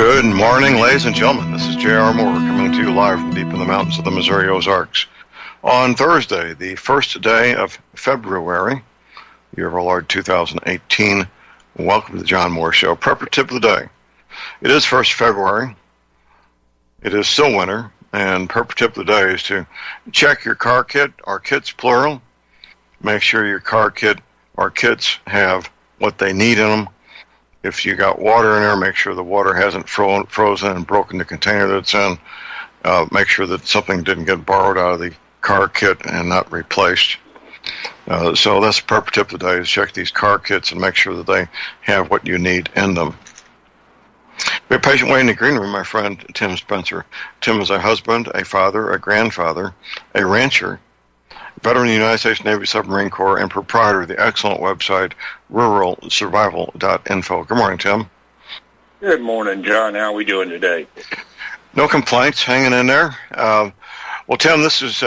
Good morning, ladies and gentlemen. This is J.R. Moore coming to you live from deep in the mountains of the Missouri Ozarks. On Thursday, the first day of February, year of our Lord 2018, welcome to the John Moore Show. Prepper tip of the day. It is 1st February. It is still winter, and prepper tip of the day is to check your car kit, or kits plural. Make sure your car kit or kits have what they need in them. If you got water in there, make sure the water hasn't frozen and broken the container that it's in. Make sure that something didn't get borrowed out of the car kit and not replaced. So that's the prepper tip today, is check these car kits and make sure that they have what you need in them. We have patient waiting in the green room, my friend Tim Spencer. Tim is a husband, a father, a grandfather, a rancher, veteran of the United States Navy Submarine Corps, and proprietor of the excellent website ruralsurvival.info. Good morning, Tim. Good morning, John. How are we doing today? No complaints, hanging in there. Well, Tim, this is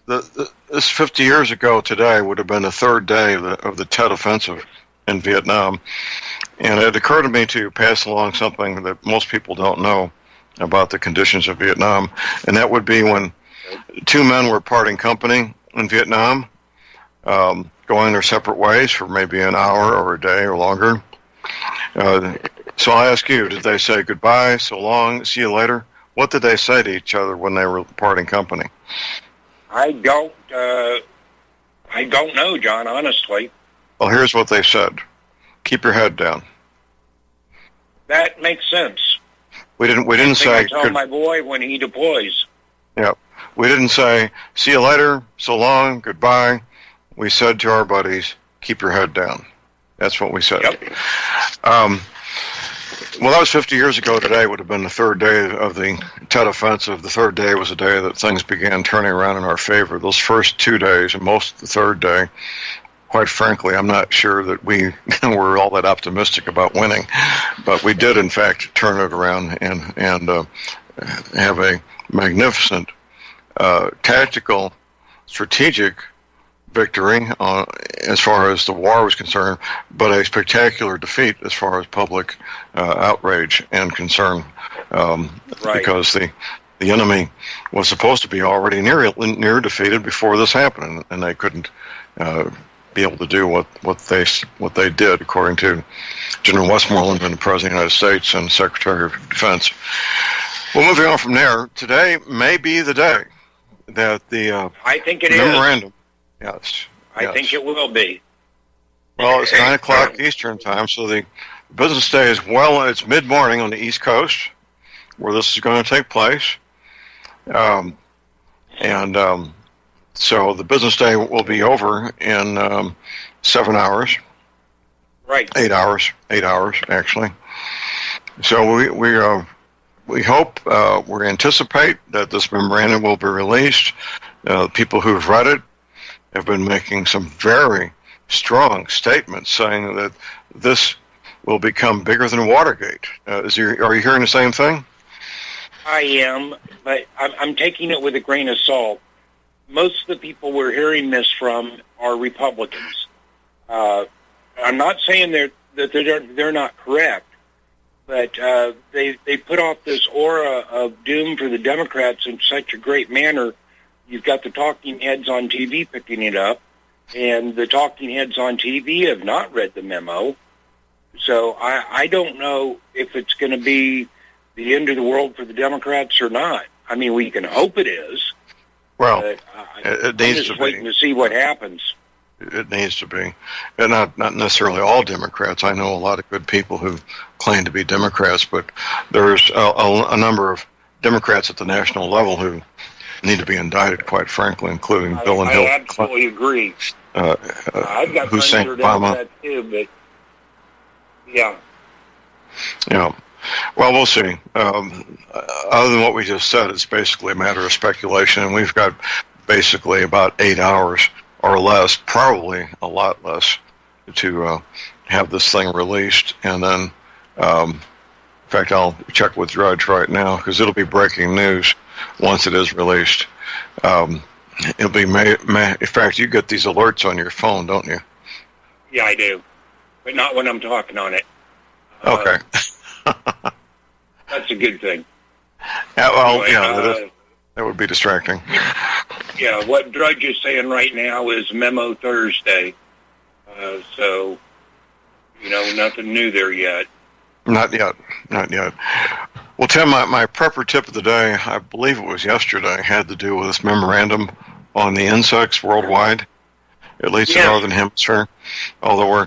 this 50 years ago today would have been the third day of the Tet Offensive in Vietnam, and it occurred to me to pass along something that most people don't know about the conditions of Vietnam, and that would be when two men were parting company in Vietnam, going their separate ways for maybe an hour or a day or longer. So I ask you, did they say goodbye, so long, see you later? What did they say to each other when they were parting company? I don't know, John, honestly. Well, here's what they said. Keep your head down. That makes sense. We didn't say I tell my boy when he deploys. Yeah. We didn't say, see you later, so long, goodbye. We said to our buddies, keep your head down. That's what we said. Yep. Well, that was 50 years ago. Today would have been the third day of the Tet Offensive. The third day was the day that things began turning around in our favor. Those first 2 days and most of the third day, quite frankly, I'm not sure that we were all that optimistic about winning. But we did, in fact, turn it around and have a magnificent tactical, strategic victory as far as the war was concerned, but a spectacular defeat as far as public outrage and concern, Right. Because the enemy was supposed to be already near defeated before this happened, and they couldn't be able to do what they did, according to General Westmoreland and the President of the United States and Secretary of Defense. Well, moving on from there, today may be the day that the I think it memorandum. is. Yes. I think it will be. Well, it's 9 o'clock Eastern time, so the business day is it's mid-morning on the East Coast, where this is going to take place. So the business day will be over in 7 hours. Right. 8 hours, actually. So we hope, we anticipate that this memorandum will be released. People who've read it have been making some very strong statements saying that this will become bigger than Watergate. Are you hearing the same thing? I am, but I'm taking it with a grain of salt. Most of the people we're hearing this from are Republicans. I'm not saying that they're not correct, but they put off this aura of doom for the Democrats in such a great manner. You've got the talking heads on TV picking it up, and the talking heads on TV have not read the memo. So I don't know if it's going to be the end of the world for the Democrats or not. I mean, we can hope it is. Well, it needs I'm just to be. waiting to see what happens. It needs to be. And not necessarily all Democrats. I know a lot of good people who claim to be Democrats, but there's a number of Democrats at the national level who need to be indicted, quite frankly, including Bill and Hillary I absolutely agree. I've got friends Hussein who are Obama. Democrats too, but yeah. Yeah. Well, we'll see. Other than what we just said, it's basically a matter of speculation, and we've got basically about 8 hours or less, probably a lot less, to have this thing released. And then, in fact, I'll check with Drudge right now, because it'll be breaking news once it is released. It'll be in fact, you get these alerts on your phone, don't you? Yeah, I do, but not when I'm talking on it. Okay. a good thing. Well, Anyway, yeah, that would be distracting. Yeah, what Drudge is saying right now is Memo Thursday. So, nothing new there yet. Not yet. Well, Tim, my prepper tip of the day, I believe it was yesterday, had to do with this memorandum on the insects worldwide, at least in the Northern Hemisphere. Although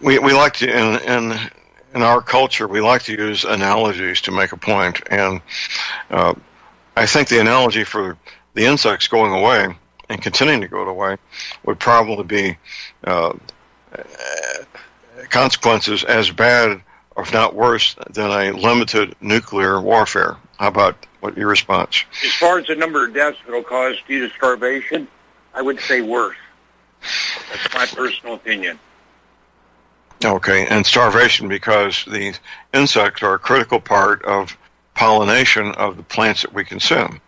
we like to, in our culture, we like to use analogies to make a point, and I think the analogy for the insects going away and continuing to go away would probably be consequences as bad, or if not worse, than a limited nuclear warfare. How about your response? As far as the number of deaths that will cause due to starvation, I would say worse. That's my personal opinion. Okay, and starvation because the insects are a critical part of pollination of the plants that we consume.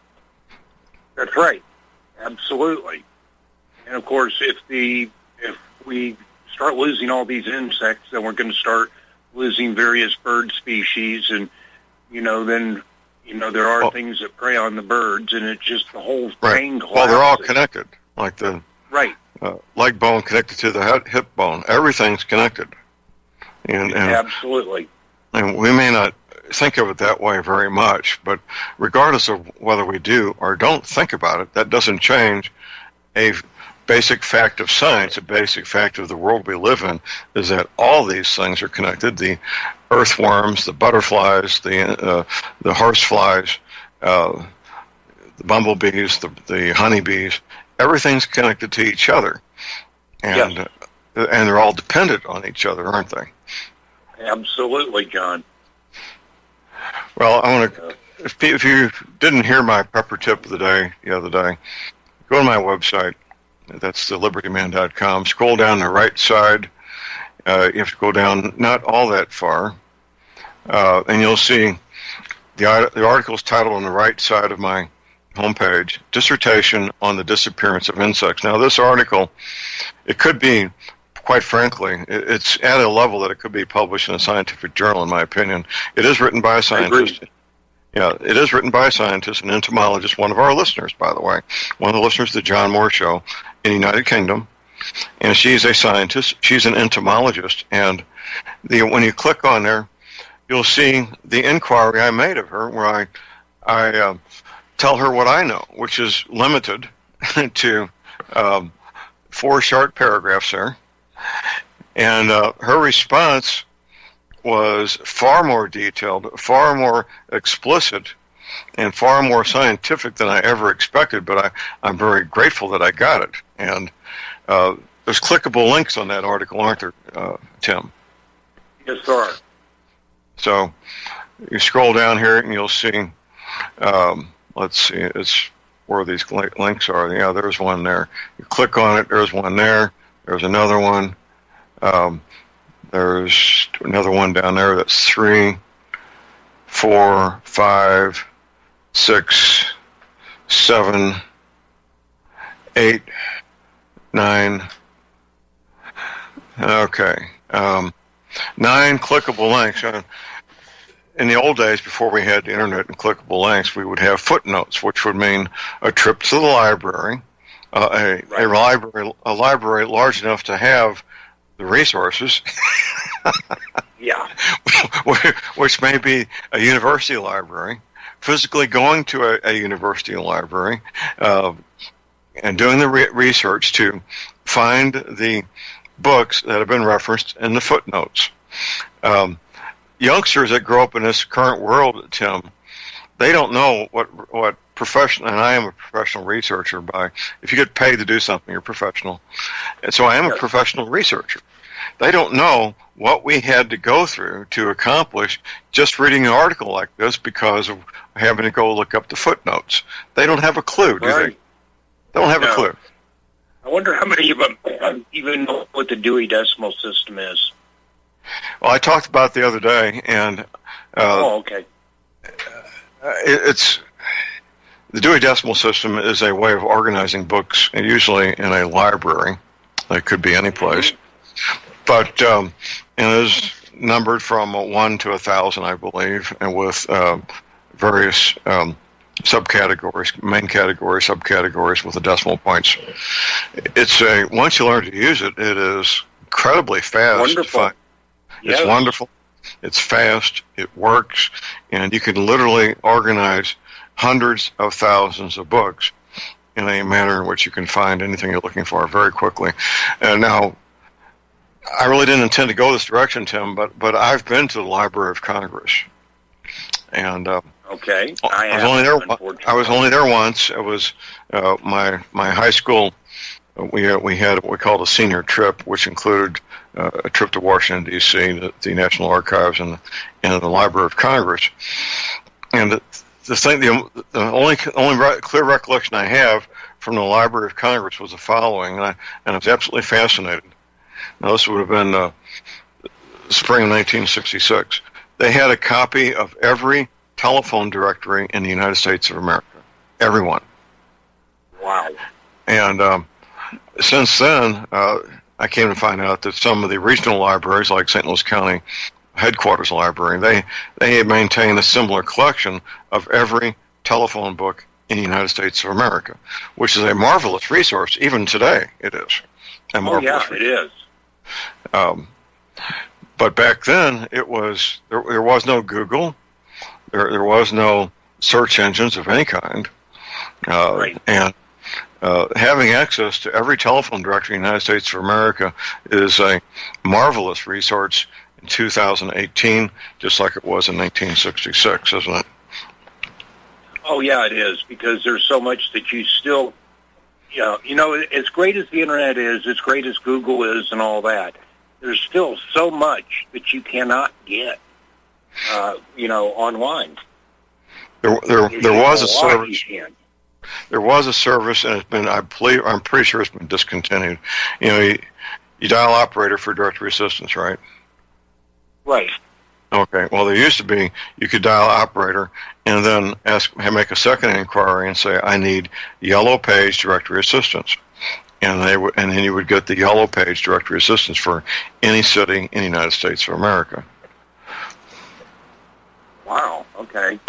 That's right. Absolutely. And of course, if we start losing all these insects, then we're going to start losing various bird species, and then there are things that prey on the birds, and it's just the whole thing collapses. Well, they're all connected, like the right leg bone connected to the hip bone. Everything's connected, and absolutely. And we may not think of it that way very much, but regardless of whether we do or don't think about it, that doesn't change a basic fact of science. A basic fact of the world we live in is that all these things are connected. The earthworms, the butterflies, the horseflies, the bumblebees, the honeybees, everything's connected to each other, and they're all dependent on each other, aren't they? Absolutely, John. Well, I want to. If you didn't hear my pepper tip of the day the other day, go to my website. That's thelibertyman.com. Scroll down the right side. You have to go down not all that far, and you'll see the article's titled on the right side of my homepage, Dissertation on the Disappearance of Insects. Now, this article, it could be, quite frankly, it's at a level that it could be published in a scientific journal, in my opinion. It is written by a scientist. Yeah, it is written by a scientist, an entomologist, one of our listeners, by the way, one of the listeners to the John Moore Show in the United Kingdom. And she's a scientist. She's an entomologist. And when you click on there, you'll see the inquiry I made of her, where I tell her what I know, which is limited to 4 short paragraphs there. And her response was far more detailed, far more explicit, and far more scientific than I ever expected, but I'm very grateful that I got it. And there's clickable links on that article, aren't there, Tim? Yes, there are. So you scroll down here and you'll see, let's see, it's where these links are. Yeah, there's one there. You click on it, there's one there. There's another one. There's another one down there. That's 3, 4, 5, 6, 7, 8, 9. Okay. 9 clickable links. In the old days, before we had the internet and clickable links, we would have footnotes, which would mean a trip to the library, a library large enough to have the resources, yeah, which may be a university library, physically going to a university library, and doing the research to find the books that have been referenced in the footnotes. Youngsters that grow up in this current world, Tim, they don't know what professional, and I am a professional researcher if you get paid to do something, you're professional. And so I am a professional researcher. They don't know what we had to go through to accomplish just reading an article like this because of having to go look up the footnotes. They don't have a clue, do they? They don't have a clue. I wonder how many of them even know what the Dewey Decimal System is. Well, I talked about it the other day, and okay. It's the Dewey Decimal System is a way of organizing books, usually in a library. It could be any place. But as numbered from 1 to 1,000, I believe, and with various subcategories, main categories, subcategories with the decimal points. It's once you learn to use it, it is incredibly fast. Wonderful. It's wonderful. It's fast. It works, and you can literally organize hundreds of thousands of books in a manner in which you can find anything you're looking for very quickly. And now, I really didn't intend to go this direction, Tim, but I've been to the Library of Congress, and okay, I was only there once. It was my high school. We had what we called a senior trip, which included a trip to Washington D.C., the National Archives, and the Library of Congress. And the only clear recollection I have from the Library of Congress was the following, and I was absolutely fascinated. Now, this would have been spring of 1966. They had a copy of every telephone directory in the United States of America. Everyone. Wow. And since then, I came to find out that some of the regional libraries, like St. Louis County Headquarters Library, they maintain a similar collection of every telephone book in the United States of America, which is a marvelous resource. Even today, it is. It is. But back then, there was no Google, there was no search engines of any kind, Right. And having access to every telephone directory in the United States of America is a marvelous resource in 2018, just like it was in 1966, isn't it? Oh, yeah, it is, because there's so much that you still, as great as the Internet is, as great as Google is and all that, there's still so much that you cannot get, online. There was a service. There was a service, and I'm pretty sure it's been discontinued. You dial operator for directory assistance, right? Right. Okay. Well, there used to be, you could dial operator and then make a second inquiry and say, I need yellow page directory assistance. And then you would get the yellow page directory assistance for any city in the United States of America. Wow. Okay.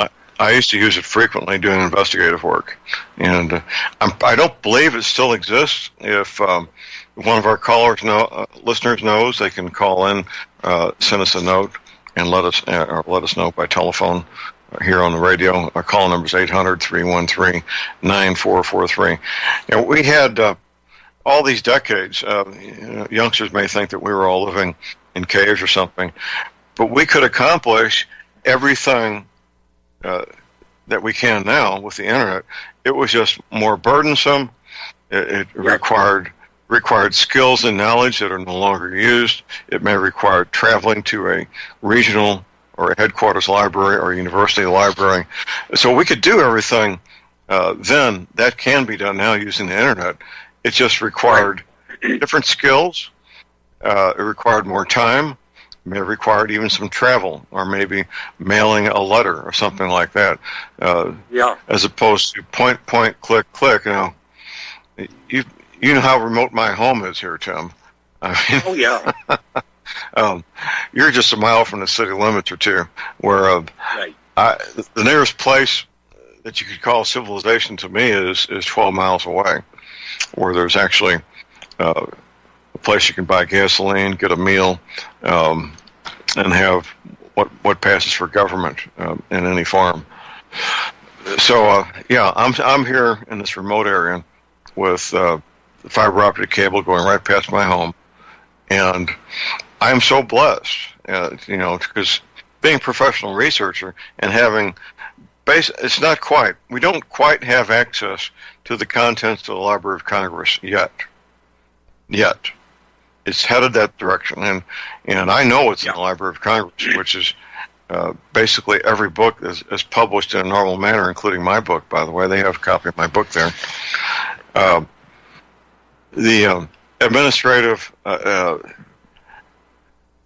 I used to use it frequently doing investigative work, and I don't believe it still exists. If one of our listeners knows, they can call in, send us a note, and let us know by telephone here on the radio. Our call number is 800-313-9443. And we had all these decades. Youngsters may think that we were all living in caves or something, but we could accomplish everything that we can now with the internet. It was just more burdensome. It required skills and knowledge that are no longer used. It may require traveling to a regional or a headquarters library or a university library. So we could do everything then. That can be done now using the internet. It just required different skills. It required more time. May have required even some travel, or maybe mailing a letter or something like that. As opposed to point, click, click. You know how remote my home is here, Tim. I mean, oh yeah. You're just a mile from the city limits or two, where the nearest place that you could call civilization to me is 12 miles away, where there's actually a place you can buy gasoline, get a meal, and have what passes for government in any farm. So I'm here in this remote area with the fiber optic cable going right past my home, and I'm so blessed, because being a professional researcher and having we don't quite have access to the contents of the Library of Congress yet. It's headed that direction, and I know it's in the Library of Congress, which is basically every book is published in a normal manner, including my book, by the way. They have a copy of my book there. The administrative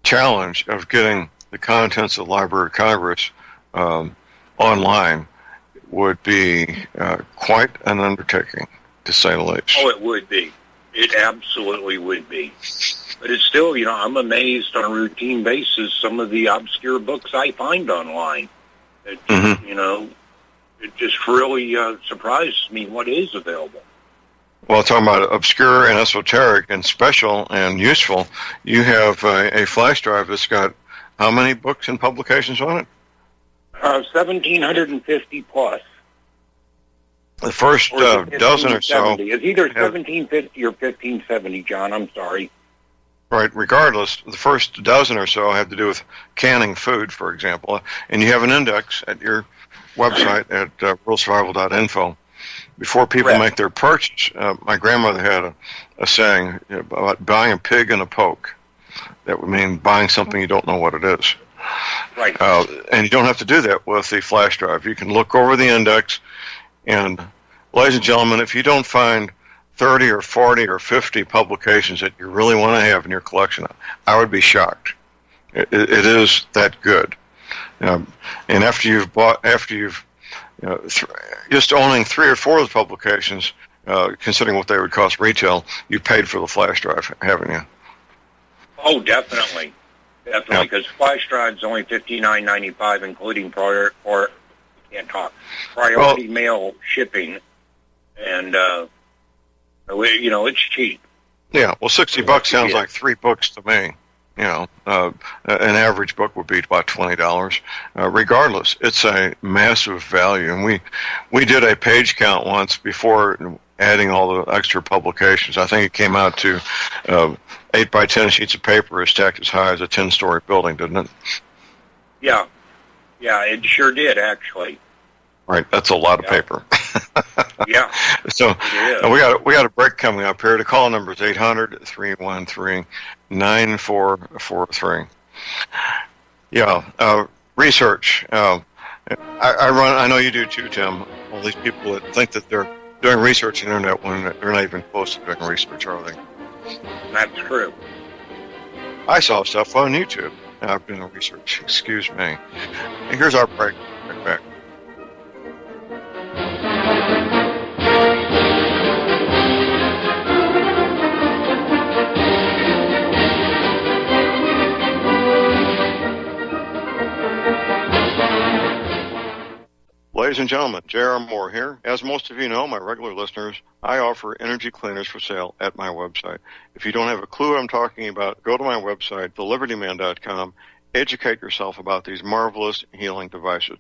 challenge of getting the contents of the Library of Congress online would be quite an undertaking, to say the least. Oh, it would be. It absolutely would be. But it's still, I'm amazed on a routine basis some of the obscure books I find online. It, it just really surprises me what is available. Well, talking about obscure and esoteric and special and useful, you have a flash drive that's got how many books and publications on it? 1,750 plus. The first dozen or so. It's either 1,750 or 1,570, John. I'm sorry. Right. Regardless, the first dozen or so have to do with canning food, for example. And you have an index at your website at worldsurvival.info. Before people make their purchase, my grandmother had a saying about buying a pig in a poke. That would mean buying something you don't know what it is. Right. And you don't have to do that with the flash drive. You can look over the index, and ladies and gentlemen, if you don't find 30 or 40 or 50 publications that you really want to have in your collection, I would be shocked. It is that good. And after you've just owning 3 or 4 of the publications, considering what they would cost retail, you paid for the flash drive, haven't you? Oh, definitely, because flash drive's only $59.95, including priority mail shipping, and it's cheap. Yeah, well, $60 sounds like 3 books to me. An average book would be about $20. Regardless, it's a massive value, and we did a page count once before adding all the extra publications. I think it came out to 8 by 10 sheets of paper, stacked as high as a 10-story building, didn't it? Yeah, it sure did, actually. Right, that's a lot of paper. Yeah. So we got a break coming up here. The call number is 800-313-9443. Yeah, research. I run. I know you do too, Tim. All these people that think that they're doing research on the internet when they're not even close to doing research, are they? That's true. I saw stuff on YouTube. I've been doing research. Excuse me. And here's our break. Right back. Ladies and gentlemen, J.R. Moore here. As most of you know, my regular listeners, I offer energy cleaners for sale at my website. If you don't have a clue what I'm talking about, go to my website, thelibertyman.com, educate yourself about these marvelous healing devices.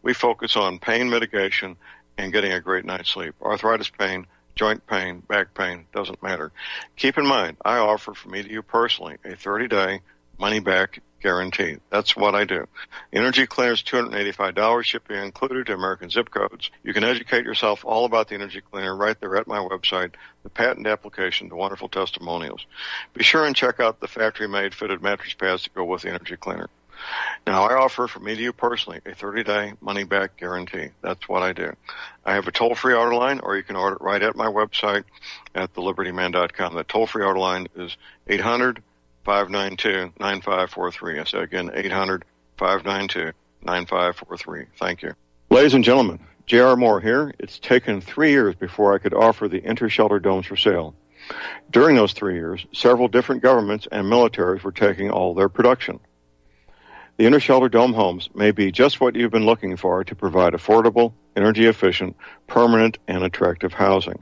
We focus on pain mitigation and getting a great night's sleep. Arthritis pain, joint pain, back pain, doesn't matter. Keep in mind, I offer from me to you personally a 30-day money-back guarantee. That's what I do. Energy cleaners, $285, shipping included to American zip codes. You can educate yourself all about the energy cleaner right there at my website, the patent application, the wonderful testimonials. Be sure and check out the factory-made fitted mattress pads that go with the energy cleaner. Now, I offer from me to you personally a 30-day money-back guarantee. That's what I do. I have a toll-free order line, or you can order it right at my website at thelibertyman.com. That toll-free order line is 800-592-9543. I say again, 800-592-9543. Thank you. Ladies and gentlemen, J.R. Moore here. It's taken 3 years before I could offer the inter-shelter domes for sale. During those 3 years, several different governments and militaries were taking all their production. The inter-shelter dome homes may be just what you've been looking for to provide affordable, energy-efficient, permanent, and attractive housing.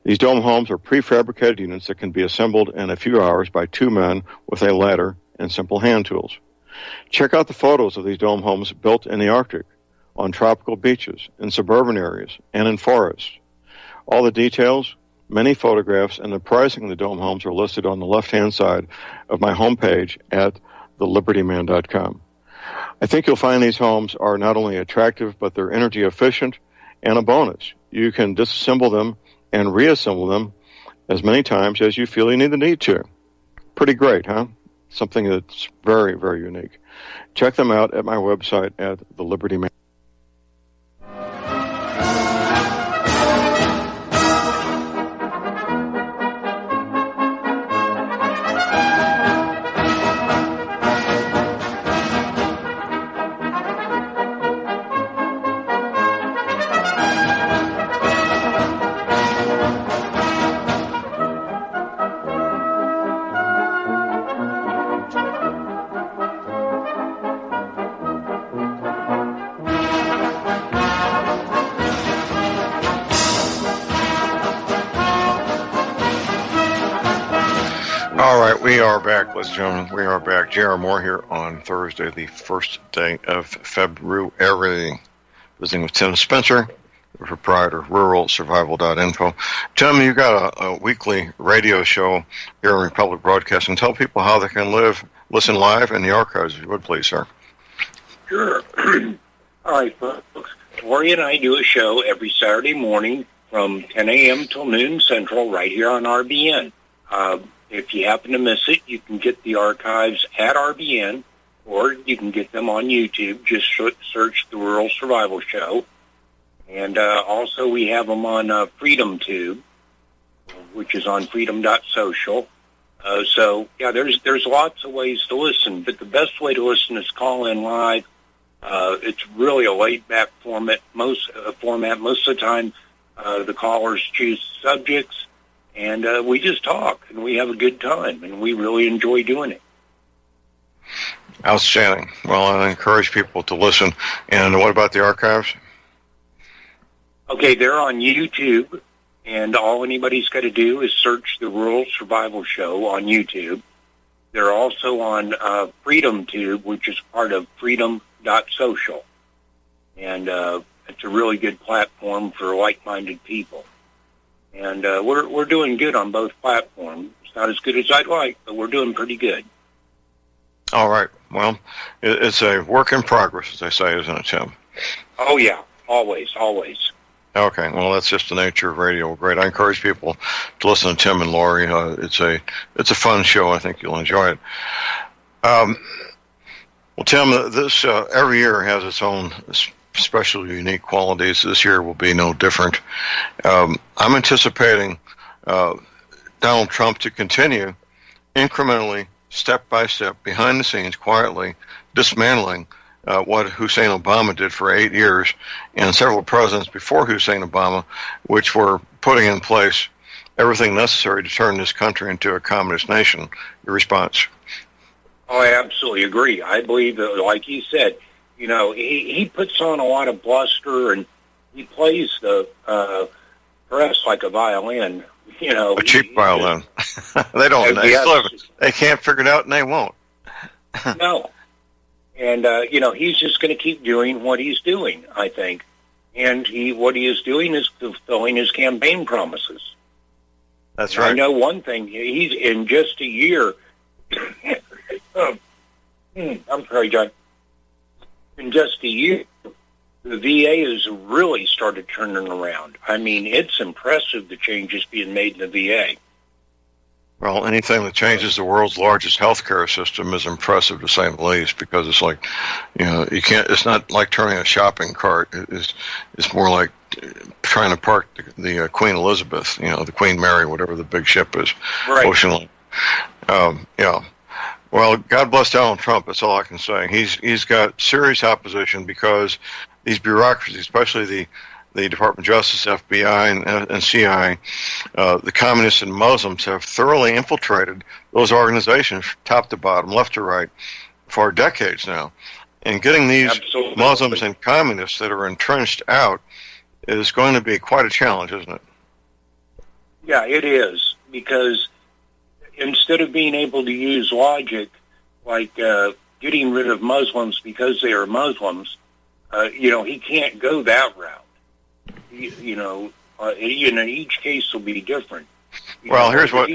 These dome homes are prefabricated units that can be assembled in a few hours by 2 men with a ladder and simple hand tools. Check out the photos of these dome homes built in the Arctic, on tropical beaches, in suburban areas, and in forests. All the details, many photographs, and the pricing of the dome homes are listed on the left-hand side of my homepage at thelibertyman.com. I think you'll find these homes are not only attractive, but they're energy efficient, and a bonus. You can disassemble them and reassemble them as many times as you feel you need to. Pretty great, huh? Something that's very, very unique. Check them out at my website at thelibertyman. All right, we are back, ladies and gentlemen. We are back. J.R. Moore here on Thursday, the first day of February. Visiting with Tim Spencer, the proprietor of ruralsurvival.info. Tim, you got a weekly radio show here on Republic Broadcasting. Tell people how they can listen live in the archives, if you would, please, sir. Sure. All right, folks. Lori and I do a show every Saturday morning from 10 a.m. till noon Central right here on RBN. If you happen to miss it, you can get the archives at RBN, or you can get them on YouTube. Just search the Rural Survival Show. And also we have them on Freedom Tube, which is on freedom.social. So, yeah, there's lots of ways to listen, but the best way to listen is call in live. It's really a laid-back format. Most of the time, the callers choose subjects, and we just talk, and we have a good time, and we really enjoy doing it. Outstanding. Well, I encourage people to listen. And what about the archives? Okay, they're on YouTube, and all anybody's got to do is search the Rural Survival Show on YouTube. They're also on Freedom Tube, which is part of freedom.social. And it's a really good platform for like-minded people. And we're doing good on both platforms. It's not as good as I'd like, but we're doing pretty good. All right. Well, it's a work in progress, as they say, isn't it, Tim? Oh, yeah. Always. Okay. Well, that's just the nature of radio. Great. I encourage people to listen to Tim and Lori. It's a fun show. I think you'll enjoy it. Well, Tim, this every year has its own special, unique qualities. This year will be no different. I'm anticipating Donald Trump to continue incrementally, step by step, behind the scenes, quietly dismantling what Hussein Obama did for 8 years and several presidents before Hussein Obama, which were putting in place everything necessary to turn this country into a communist nation. Your response? Oh, I absolutely agree. I believe that, like you said, he puts on a lot of bluster, and he plays the press like a violin. A cheap violin. They don't. They can't figure it out, and they won't. No. And, he's just going to keep doing what he's doing, I think. And what he is doing is fulfilling his campaign promises. That's right. I know one thing. He's in just a year. I'm sorry, John. In just a year, the VA has really started turning around. I mean, it's impressive the changes being made in the VA. Well, anything that changes the world's largest healthcare system is impressive, to say the least, because it's like, you can't. It's not like turning a shopping cart. It's more like trying to park the Queen Elizabeth, the Queen Mary, whatever the big ship is, right. Ocean Line. Well, God bless Donald Trump. That's all I can say. He's got serious opposition because these bureaucracies, especially the Department of Justice, FBI, and CIA, the communists and Muslims have thoroughly infiltrated those organizations, top to bottom, left to right, for decades now. And getting these Absolutely. Muslims and communists that are entrenched out is going to be quite a challenge, isn't it? Yeah, it is, because instead of being able to use logic, like getting rid of Muslims because they are Muslims, he can't go that route. Each case will be different. Here's what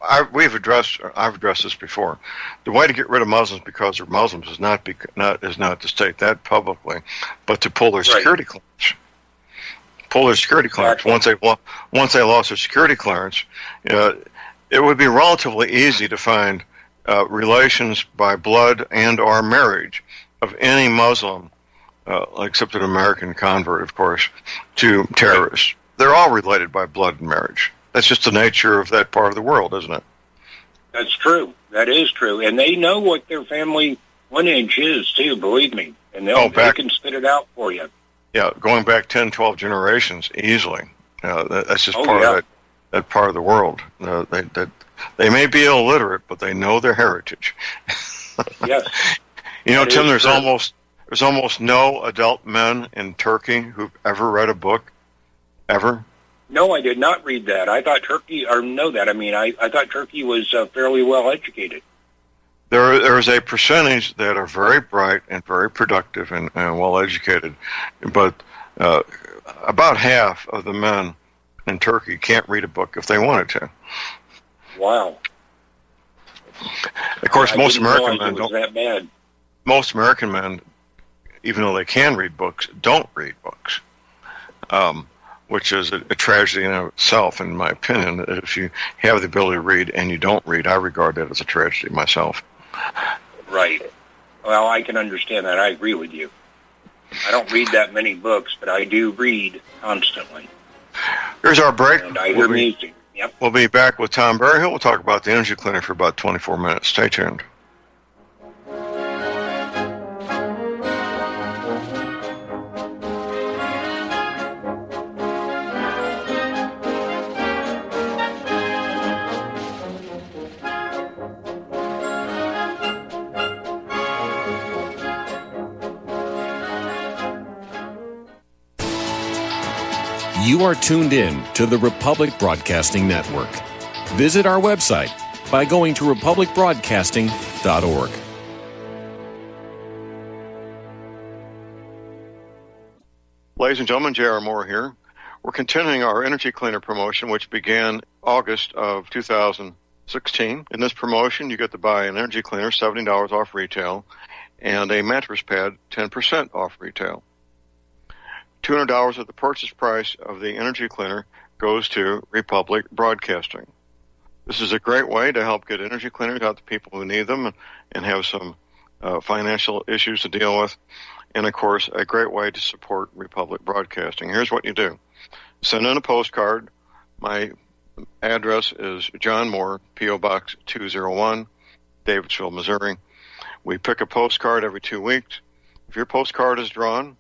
I've addressed this before. The way to get rid of Muslims because they're Muslims is not to state that publicly, but to pull their security clearance. Pull their security clearance. Exactly. Once they lost their security clearance, it would be relatively easy to find relations by blood and or marriage of any Muslim, except an American convert, of course, to terrorists. They're all related by blood and marriage. That's just the nature of that part of the world, isn't it? That's true. That is true. And they know what their family lineage is, too, believe me. And they can spit it out for you. Yeah, going back 10, 12 generations, easily. That's just part of that part of the world. They may be illiterate, but they know their heritage. Yes. Tim, there's almost no adult men in Turkey who've ever read a book, ever. No, I did not read that. I thought Turkey, or know that. I mean, I thought Turkey was fairly well educated. There is a percentage that are very bright and very productive and well educated, but about half of the men in Turkey can't read a book if they wanted to. Wow. Of course, most American men don't. That bad. Most American men, even though they can read books, don't read books, which is a tragedy in itself, in my opinion. If you have the ability to read and you don't read, I regard that as a tragedy myself. Right. Well, I can understand that. I agree with you. I don't read that many books, but I do read constantly. Here's our break. And I hear music. Yep. We'll be back with Tom Berryhill. We'll talk about the energy clinic for about 24 minutes. Stay tuned. You are tuned in to the Republic Broadcasting Network. Visit our website by going to republicbroadcasting.org. Ladies and gentlemen, J.R. Moore here. We're continuing our Energy Cleaner promotion, which began August of 2016. In this promotion, you get to buy an energy cleaner, $70 off retail, and a mattress pad, 10% off retail. $200 of the purchase price of the energy cleaner goes to Republic Broadcasting. This is a great way to help get energy cleaners out to people who need them and have some financial issues to deal with. And, of course, a great way to support Republic Broadcasting. Here's what you do. Send in a postcard. My address is John Moore, P.O. Box 201, Davidsville, Missouri. We pick a postcard every 2 weeks. If your postcard is drawn,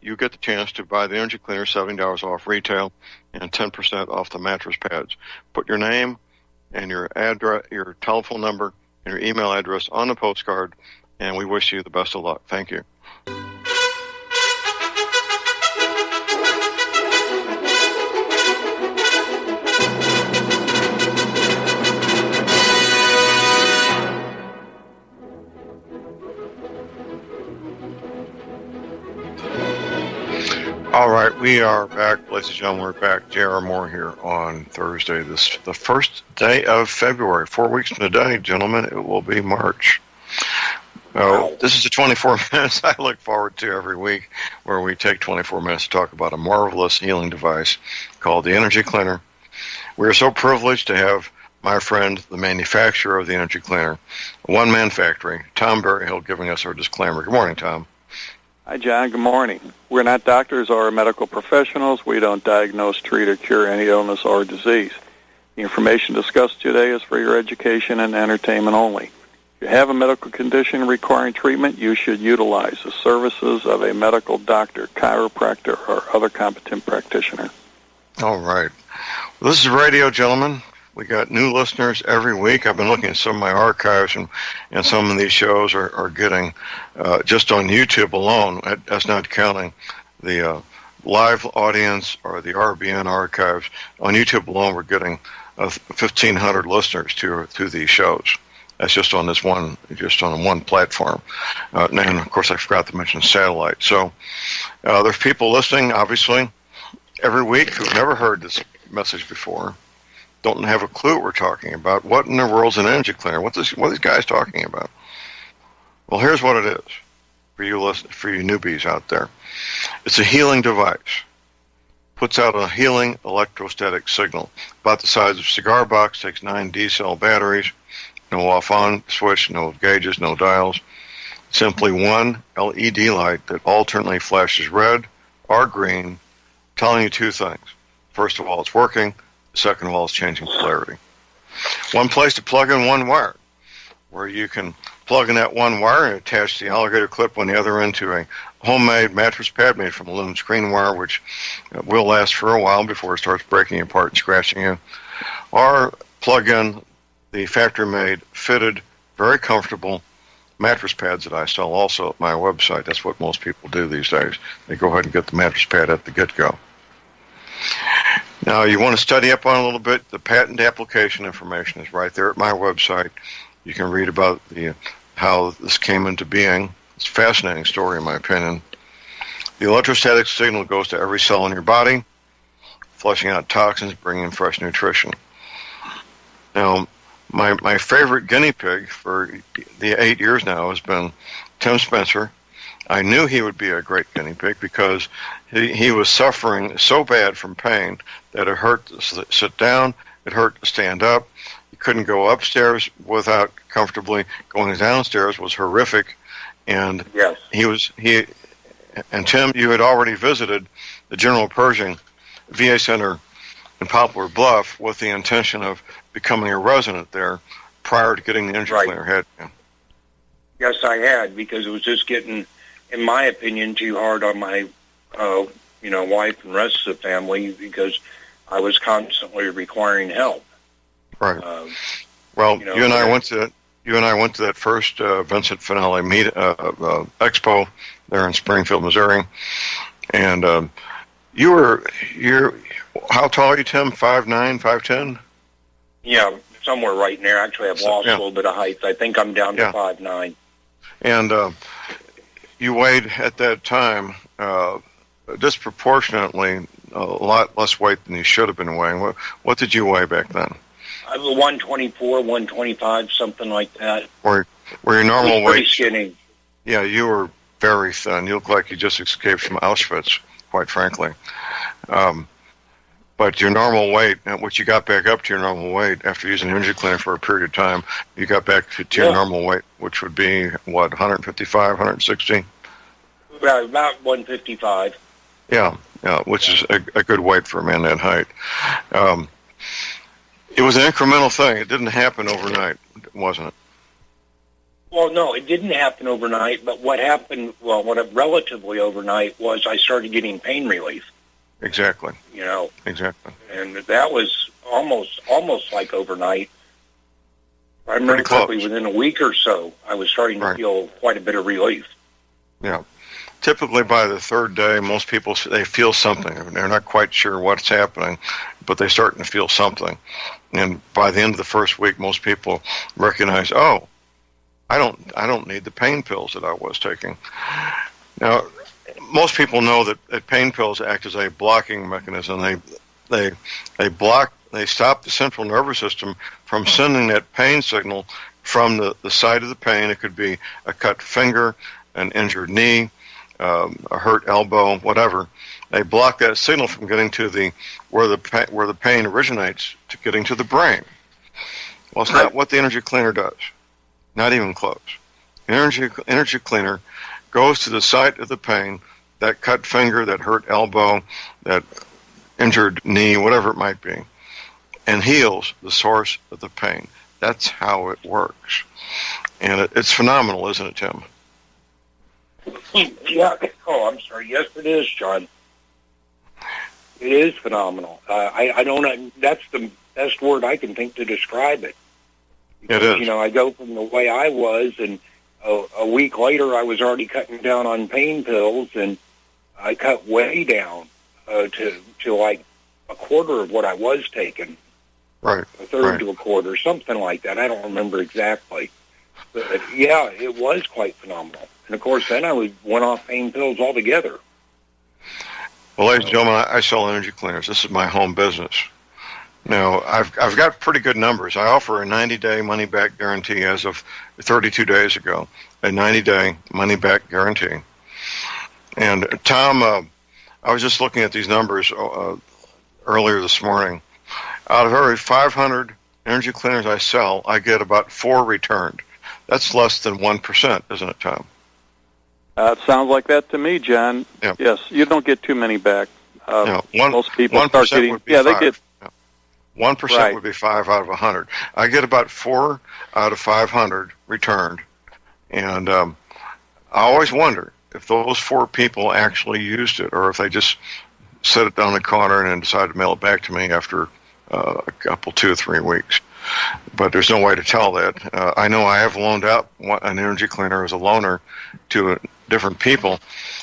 you get the chance to buy the energy cleaner, $70 off retail, and 10% off the mattress pads. Put your name and your address, your telephone number, and your email address on the postcard, and we wish you the best of luck. Thank you. All right, we are back, ladies and gentlemen. We're back. J.R. Moore here on Thursday, the first day of February. 4 weeks from today, gentlemen, it will be March. This is the 24 minutes I look forward to every week, where we take 24 minutes to talk about a marvelous healing device called the Energy Cleaner. We are so privileged to have my friend, the manufacturer of the Energy Cleaner, a one-man factory, Tom Berryhill, giving us our disclaimer. Good morning, Tom. Hi, John. Good morning. We're not doctors or medical professionals. We don't diagnose, treat, or cure any illness or disease. The information discussed today is for your education and entertainment only. If you have a medical condition requiring treatment, you should utilize the services of a medical doctor, chiropractor, or other competent practitioner. All right. Well, this is radio, gentlemen. We got new listeners every week. I've been looking at some of my archives, and some of these shows are getting, just on YouTube alone, that's not counting the live audience or the RBN archives. On YouTube alone, we're getting 1,500 listeners to these shows. That's just on this one, just on one platform. And, of course, I forgot to mention satellite. So there's people listening, obviously, every week who've never heard this message before. Don't have a clue what we're talking about. What in the world's an energy cleaner? What are these guys talking about? Well, here's what it is for you newbies out there. It's a healing device. Puts out a healing electrostatic signal. About the size of a cigar box, takes 9 D-cell batteries, no off-on switch, no gauges, no dials. Simply one LED light that alternately flashes red or green, telling you 2 things. First of all, it's working. Second of all, it's changing polarity. One place to plug in one wire, where you can plug in that one wire and attach the alligator clip on the other end to a homemade mattress pad made from aluminum screen wire, which will last for a while before it starts breaking apart and scratching you. Or plug in the factory-made, fitted, very comfortable mattress pads that I sell also at my website. That's what most people do these days. They go ahead and get the mattress pad at the get-go. Now, you want to study up on a little bit. The patent application information is right there at my website. You can read about how this came into being. It's a fascinating story, in my opinion. The electrostatic signal goes to every cell in your body, flushing out toxins, bringing in fresh nutrition. Now, my favorite guinea pig for the 8 years now has been Tim Spencer. I knew he would be a great guinea pig because he was suffering so bad from pain that it hurt to sit down, it hurt to stand up. He couldn't go upstairs without comfortably. Going downstairs was horrific. And yes. And Tim, you had already visited the General Pershing VA Center in Poplar Bluff with the intention of becoming a resident there prior to getting the energy cleaner head. Yes, I had, because it was just getting, in my opinion, too hard on my, wife and rest of the family, because I was constantly requiring help. Right. You and I went to that first Vincent Finale expo there in Springfield, Missouri, and you're how tall are you, Tim? 5'9", 5'10"? Yeah, somewhere right in there. Actually, I've lost a little bit of height. I think I'm down to 5'9". And you weighed at that time disproportionately a lot less weight than you should have been weighing. What did you weigh back then? I was 124, 125, something like that. Were your normal weight? Pretty skinny. Yeah, you were very thin. You look like you just escaped from Auschwitz, quite frankly. But your normal weight, once you got back up to your normal weight after using the energy cleaner for a period of time, you got back to your normal weight, which would be, 155, 160? About 155. Yeah, which is a good weight for a man that height. It was an incremental thing. It didn't happen overnight, wasn't it? Well, no, it didn't happen overnight, but what happened, relatively overnight, was I started getting pain relief. Exactly. Exactly. And that was almost like overnight. I remember probably within a week or so, I was starting to feel quite a bit of relief. Yeah. Typically by the third day, most people, they feel something. They're not quite sure what's happening, but they're starting to feel something. And by the end of the first week, most people recognize, I don't need the pain pills that I was taking. Now, most people know that pain pills act as a blocking mechanism. They stop the central nervous system from sending that pain signal from the site of the pain. It could be a cut finger, an injured knee, a hurt elbow, whatever. They block that signal from getting to where the pain originates, to getting to the brain. Well, it's not what the energy cleaner does. Not even close. The energy cleaner goes to the site of the pain, that cut finger, that hurt elbow, that injured knee, whatever it might be, and heals the source of the pain. That's how it works. And it's phenomenal, isn't it, Tim? Yeah. Oh, I'm sorry. Yes, it is, John. It is phenomenal. I don't know. That's the best word I can think to describe it. Because, it is. I go from the way I was, and a week later I was already cutting down on pain pills, and I cut way down to like a quarter of what I was taking. Right. A third to a quarter, something like that. I don't remember exactly. But, yeah, it was quite phenomenal. And, of course, then I went off pain pills altogether. Well, ladies and gentlemen, I sell energy cleaners. This is my home business. Now, I've got pretty good numbers. I offer a 90-day money-back guarantee as of 32 days ago, a 90-day money-back guarantee. And, Tom, I was just looking at these numbers earlier this morning. Out of every 500 energy cleaners I sell, I get about 4 returned. That's less than 1%, isn't it, Tom? It sounds like that to me, John. Yeah. Yes, you don't get too many back. Most people 1% start getting. Would be 5. They get 1% would be 5 out of 100. I get about 4 out of 500 returned, and I always wonder if those 4 people actually used it, or if they just set it down the corner and then decided to mail it back to me after a couple, 2 or 3 weeks. But there's no way to tell that. I know I have loaned out an energy cleaner as a loaner to different people.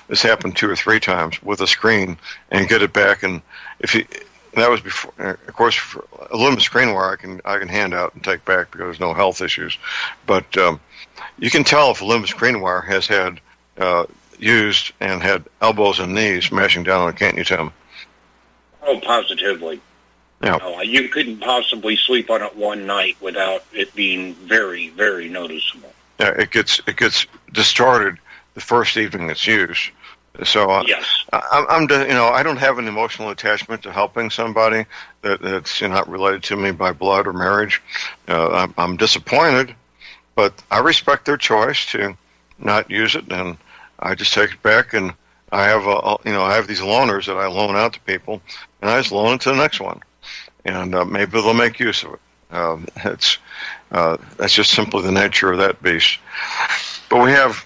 This happened 2 or 3 times with a screen, and get it back. And that was before, of course, for aluminum screen wire I can hand out and take back because there's no health issues. But you can tell if aluminum screen wire has had used and had elbows and knees smashing down on it, can't you, Tim? Oh, positively. Yeah. No, you couldn't possibly sleep on it one night without it being very, very noticeable. Yeah, it gets distorted the first evening it's used. So yes. I don't have an emotional attachment to helping somebody that's not related to me by blood or marriage. I'm disappointed, but I respect their choice to not use it, and I just take it back. And I have I have these loaners that I loan out to people, and I just loan it to the next one, and maybe they'll make use of it. That's just simply the nature of that beast. But we have.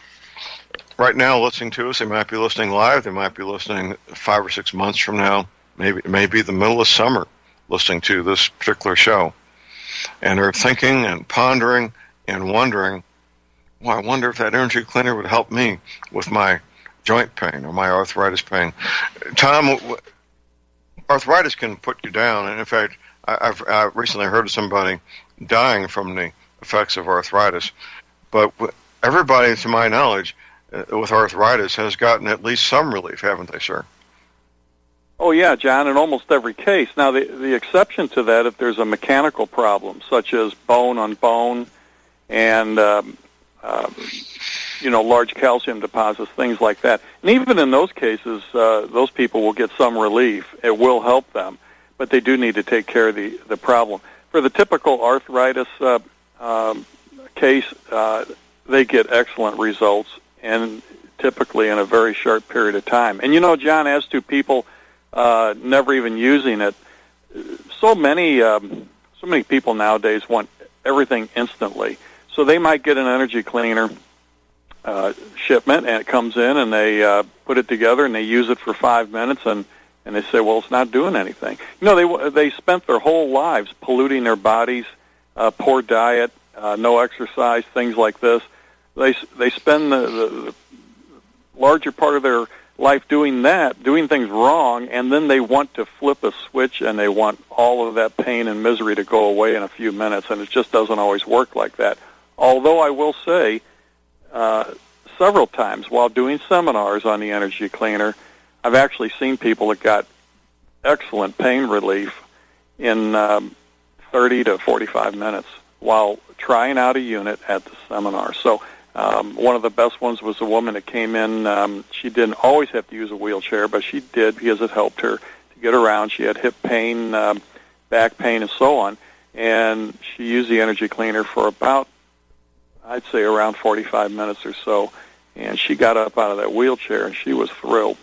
Right now, listening to us, they might be listening live. They might be listening 5 or 6 months from now. Maybe the middle of summer, listening to this particular show, and they're thinking and pondering and wondering. Well, I wonder if that energy cleaner would help me with my joint pain or my arthritis pain. Tom, arthritis can put you down, and in fact, I've recently heard of somebody dying from the effects of arthritis. But everybody, to my knowledge, with arthritis has gotten at least some relief, haven't they, sir? Oh, yeah, John, in almost every case. Now, the exception to that, if there's a mechanical problem, such as bone on bone and, large calcium deposits, things like that. And even in those cases, those people will get some relief. It will help them, but they do need to take care of the problem. For the typical arthritis case, they get excellent results, and typically in a very short period of time. And John, as to people never even using it, so many people nowadays want everything instantly. So they might get an energy cleaner shipment, and it comes in, and they put it together, and they use it for 5 minutes, and they say, well, it's not doing anything. They spent their whole lives polluting their bodies, poor diet, no exercise, things like this. They spend the larger part of their life doing things wrong, and then they want to flip a switch, and they want all of that pain and misery to go away in a few minutes, and it just doesn't always work like that. Although I will say, several times while doing seminars on the energy cleaner, I've actually seen people that got excellent pain relief in 30 to 45 minutes while trying out a unit at the seminar. So one of the best ones was a woman that came in. She didn't always have to use a wheelchair, but she did because it helped her to get around. She had hip pain, back pain, and so on. And she used the energy cleaner for about, I'd say, around 45 minutes or so. And she got up out of that wheelchair, and she was thrilled.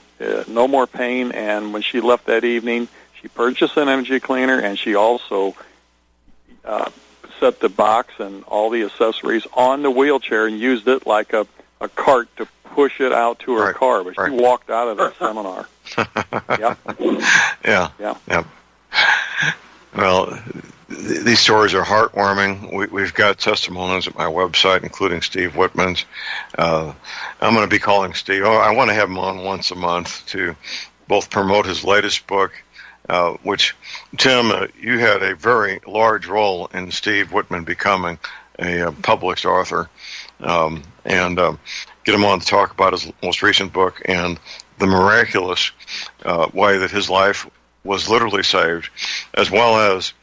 No more pain. And when she left that evening, she purchased an energy cleaner, and she also set the box and all the accessories on the wheelchair and used it like a cart to push it out to her car. But she walked out of that seminar. Yeah. Well, these stories are heartwarming. We've got testimonials at my website, including Steve Whitman's. I'm going to be calling Steve. I want to have him on once a month to both promote his latest book, which, Tim, you had a very large role in Steve Whitman becoming a published author, and get him on to talk about his most recent book and the miraculous way that his life was literally saved, as well as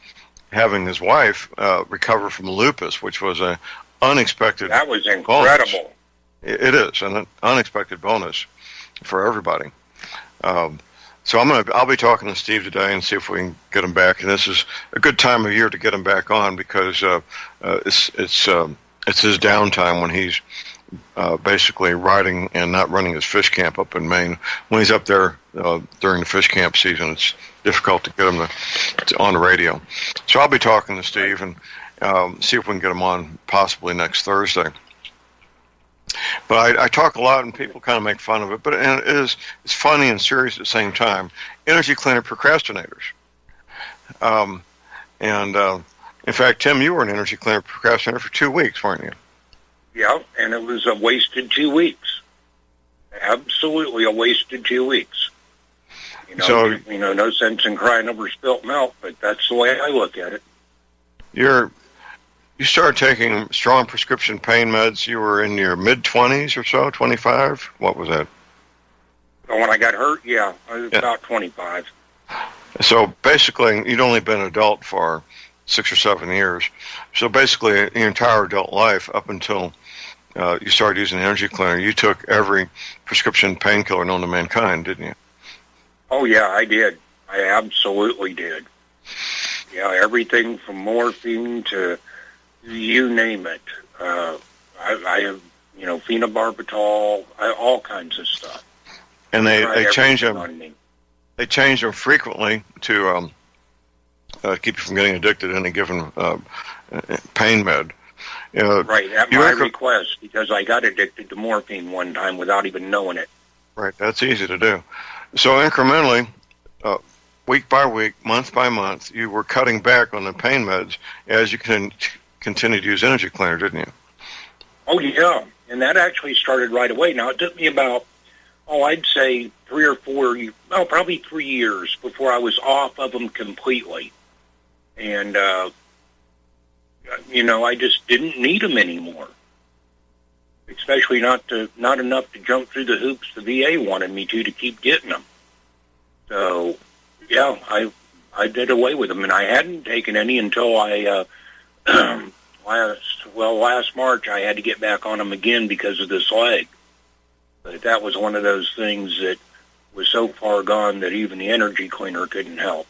having his wife recover from lupus, which was an unexpected That was incredible. Bonus. It is, and an unexpected bonus for everybody. So I'll be talking to Steve today and see if we can get him back. And this is a good time of year to get him back on because it's his downtime when he's basically riding and not running his fish camp up in Maine. When he's up there during the fish camp season, it's difficult to get him on the radio. So I'll be talking to Steve and see if we can get him on possibly next Thursday. But I talk a lot, and people kind of make fun of it. But it's funny and serious at the same time. Energy cleaner procrastinators. In fact, Tim, you were an energy cleaner procrastinator for 2 weeks, weren't you? Yeah, and it was a wasted 2 weeks. Absolutely a wasted 2 weeks. No sense in crying over spilt milk, but that's the way I look at it. You started taking strong prescription pain meds. You were in your mid-20s or so, 25? What was that? When I got hurt, I was about 25. So basically, you'd only been an adult for 6 or 7 years. So basically, your entire adult life up until you started using the energy cleaner, you took every prescription painkiller known to mankind, didn't you? Oh, yeah, I did. I absolutely did. Yeah, everything from morphine to you name it. I have, phenobarbital, all kinds of stuff. And they change them. They change them frequently to keep you from getting addicted to any given pain med. Right, at my request, because I got addicted to morphine one time without even knowing it. Right, that's easy to do. So incrementally, week by week, month by month, you were cutting back on the pain meds as you continued to use energy cleaner, didn't you? Oh, yeah, and that actually started right away. Now, it took me about, I'd say 3 or 4, probably 3 years before I was off of them completely. And, I just didn't need them anymore. Especially not enough to jump through the hoops the VA wanted me to keep getting them. So, yeah, I did away with them, and I hadn't taken any until last March I had to get back on them again because of this leg. But that was one of those things that was so far gone that even the energy cleaner couldn't help.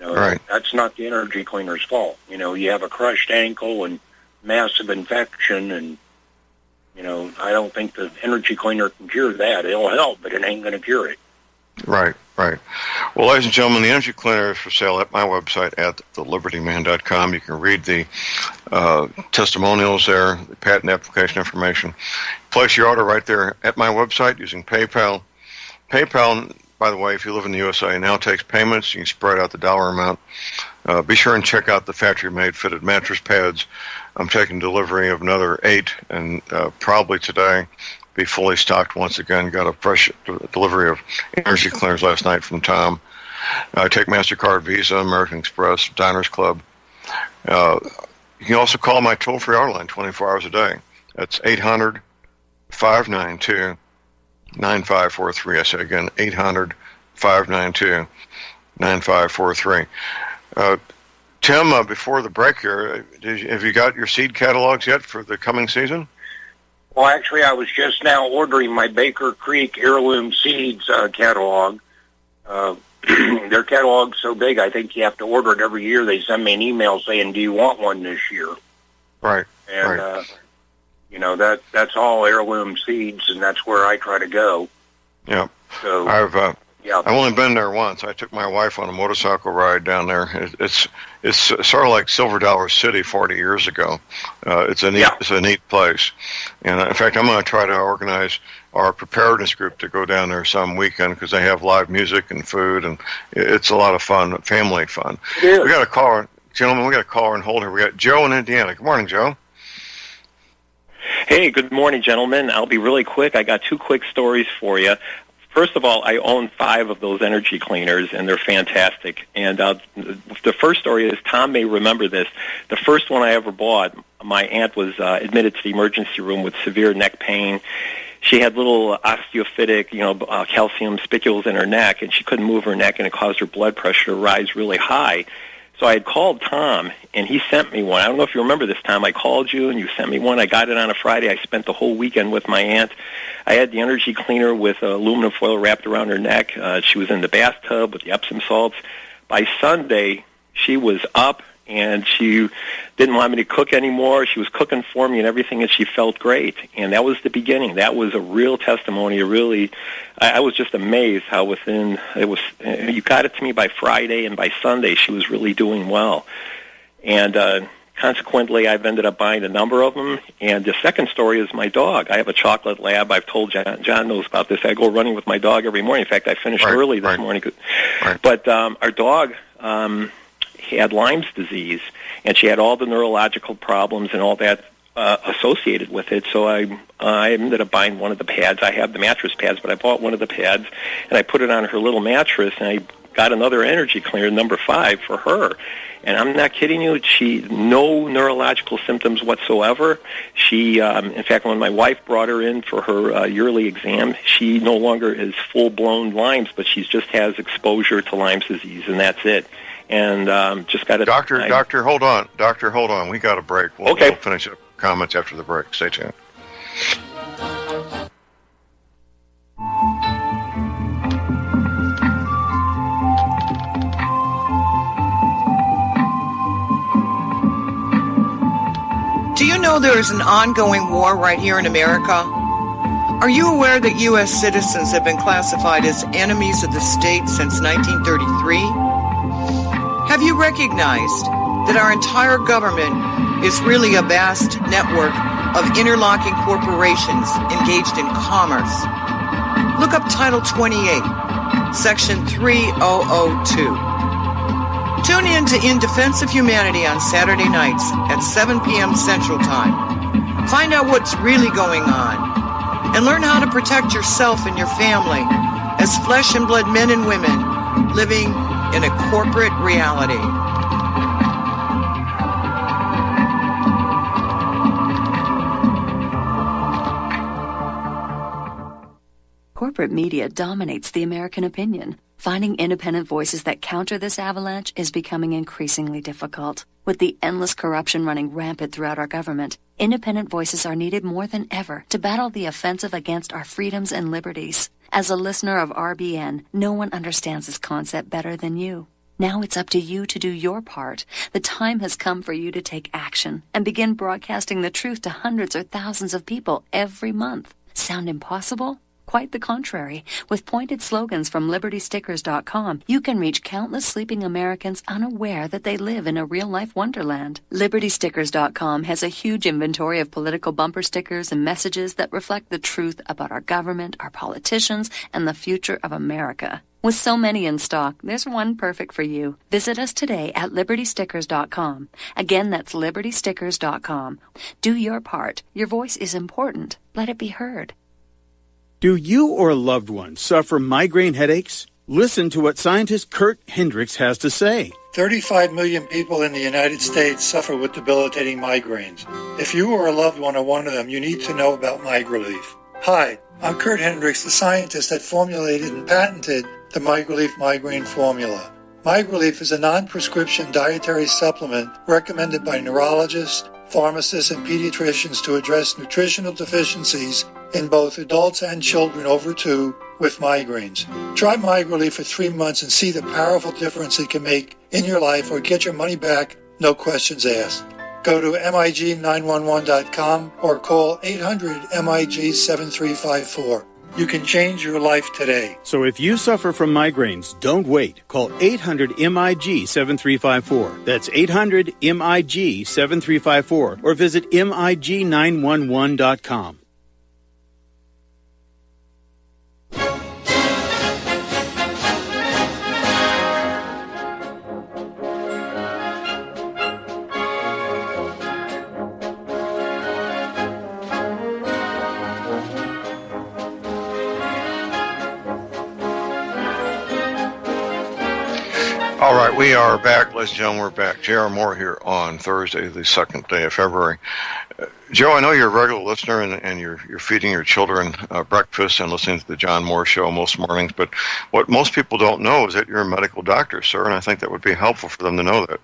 Right. That's not the energy cleaner's fault. You have a crushed ankle and massive infection, and, I don't think the energy cleaner can cure that. It'll help, but it ain't going to cure it. Right. Well, ladies and gentlemen, the energy cleaner is for sale at my website at thelibertyman.com. You can read the testimonials there, the patent application information. Place your order right there at my website using PayPal. PayPal, by the way, if you live in the USA, now takes payments. You can spread out the dollar amount. Be sure and check out the factory-made fitted mattress pads. I'm taking delivery of another 8, and probably today be fully stocked once again. Got a fresh delivery of energy cleaners last night from Tom. I take MasterCard, Visa, American Express, Diners Club. You can also call my toll-free order line 24 hours a day. That's 800-592-9543. I say again, 800-592-9543. Tim, before the break here, have you got your seed catalogs yet for the coming season? Well, actually, I was just now ordering my Baker Creek Heirloom Seeds catalog. Their catalog's so big, I think you have to order it every year. They send me an email saying, do you want one this year? Right. And, that's all heirloom seeds, and that's where I try to go. Yeah. So, I've only been there once. I took my wife on a motorcycle ride down there. It's sort of like Silver Dollar City 40 years ago. It's a neat place. And in fact, I'm going to try to organize our preparedness group to go down there some weekend because they have live music and food, and it's a lot of fun, family fun. It is. We got a caller, gentlemen. We got a caller on hold here. We got Joe in Indiana. Good morning, Joe. Hey, good morning, gentlemen. I'll be really quick. I got 2 quick stories for you. First of all, I own 5 of those energy cleaners, and they're fantastic. And the first story is, Tom may remember this. The first one I ever bought, my aunt was admitted to the emergency room with severe neck pain. She had little osteophytic, calcium spicules in her neck, and she couldn't move her neck, and it caused her blood pressure to rise really high. So I had called Tom, and he sent me one. I don't know if you remember this, Tom. I called you, and you sent me one. I got it on a Friday. I spent the whole weekend with my aunt. I had the energy cleaner with aluminum foil wrapped around her neck. She was in the bathtub with the Epsom salts. By Sunday, she was up, and she didn't want me to cook anymore. She was cooking for me and everything, and she felt great. And that was the beginning. That was a real testimony. I was just amazed how you got it to me by Friday, and by Sunday she was really doing well. And consequently, I've ended up buying a number of them. And the second story is my dog. I have a chocolate lab. I've told John knows about this. I go running with my dog every morning. In fact, I finished early this morning. Right. But our dog had Lyme's disease, and she had all the neurological problems and all that associated with it. So I ended up buying one of the pads. I have the mattress pads, but I bought one of the pads, and I put it on her little mattress, and I got another energy cleaner, number 5, for her. And I'm not kidding you. She no neurological symptoms whatsoever. She, in fact, when my wife brought her in for her yearly exam, she no longer is full-blown Lyme's, but she just has exposure to Lyme's disease, and that's it. And just got to... Doctor, hold on. Doctor, hold on. We got a break. We'll finish up comments after the break. Stay tuned. Do you know there is an ongoing war right here in America? Are you aware that U.S. citizens have been classified as enemies of the state since 1933? Have you recognized that our entire government is really a vast network of interlocking corporations engaged in commerce? Look up Title 28, Section 3002. Tune in to In Defense of Humanity on Saturday nights at 7 p.m. Central Time. Find out what's really going on and learn how to protect yourself and your family as flesh and blood men and women living in a corporate reality. Corporate media dominates the American opinion. Finding independent voices that counter this avalanche is becoming increasingly difficult. With the endless corruption running rampant throughout our government, independent voices are needed more than ever to battle the offensive against our freedoms and liberties. As a listener of RBN, no one understands this concept better than you. Now it's up to you to do your part. The time has come for you to take action and begin broadcasting the truth to hundreds or thousands of people every month. Sound impossible? Quite the contrary. With pointed slogans from LibertyStickers.com, you can reach countless sleeping Americans unaware that they live in a real-life wonderland. LibertyStickers.com has a huge inventory of political bumper stickers and messages that reflect the truth about our government, our politicians, and the future of America. With so many in stock, there's one perfect for you. Visit us today at LibertyStickers.com. Again, that's LibertyStickers.com. Do your part. Your voice is important. Let it be heard. Do you or a loved one suffer migraine headaches? Listen to what scientist Kurt Hendricks has to say. 35 million people in the United States suffer with debilitating migraines. If you or a loved one are one of them, you need to know about MigraLief. Hi, I'm Kurt Hendricks, the scientist that formulated and patented the MigraLief migraine formula. MigraLief is a non-prescription dietary supplement recommended by neurologists, pharmacists, and pediatricians to address nutritional deficiencies in both adults and children over 2 with migraines. Try MigraLief for 3 months and see the powerful difference it can make in your life, or get your money back, no questions asked. Go to MIG911.com or call 800-MIG-7354. You can change your life today. So if you suffer from migraines, don't wait. Call 800-MIG-7354. That's 800-MIG-7354. Or visit MIG911.com. All right, we are back, ladies and gentlemen. We're back. J.R. Moore here on Thursday, the 2nd day of February. Joe, I know you're a regular listener, and you're feeding your children breakfast and listening to the John Moore Show most mornings. But what most people don't know is that you're a medical doctor, sir, and I think that would be helpful for them to know that.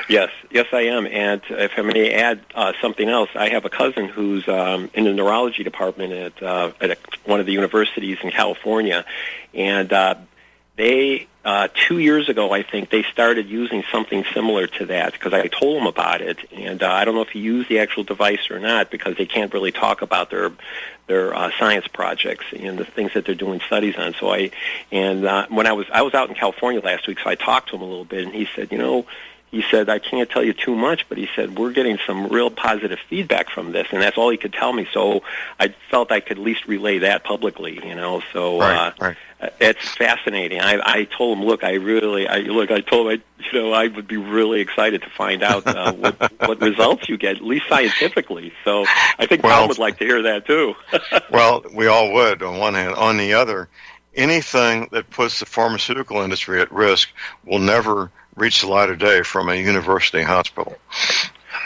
Yes, I am. And if I may add something else, I have a cousin who's in the neurology department at one of the universities in California, and they 2 years ago, I think, they started using something similar to that, because I told them about it, and I don't know if he used the actual device or not, because they can't really talk about their science projects and the things that they're doing studies on. So when I was out in California last week, so I talked to him a little bit, and he said, he said, I can't tell you too much, but he said, we're getting some real positive feedback from this, and that's all he could tell me. So I felt I could at least relay that publicly, So right. It's fascinating. I told him, look, I told him, I would be really excited to find out what results you get, at least scientifically. So I think Tom would like to hear that too. Well, we all would on one hand. On the other, anything that puts the pharmaceutical industry at risk will never reach the light of day from a university hospital.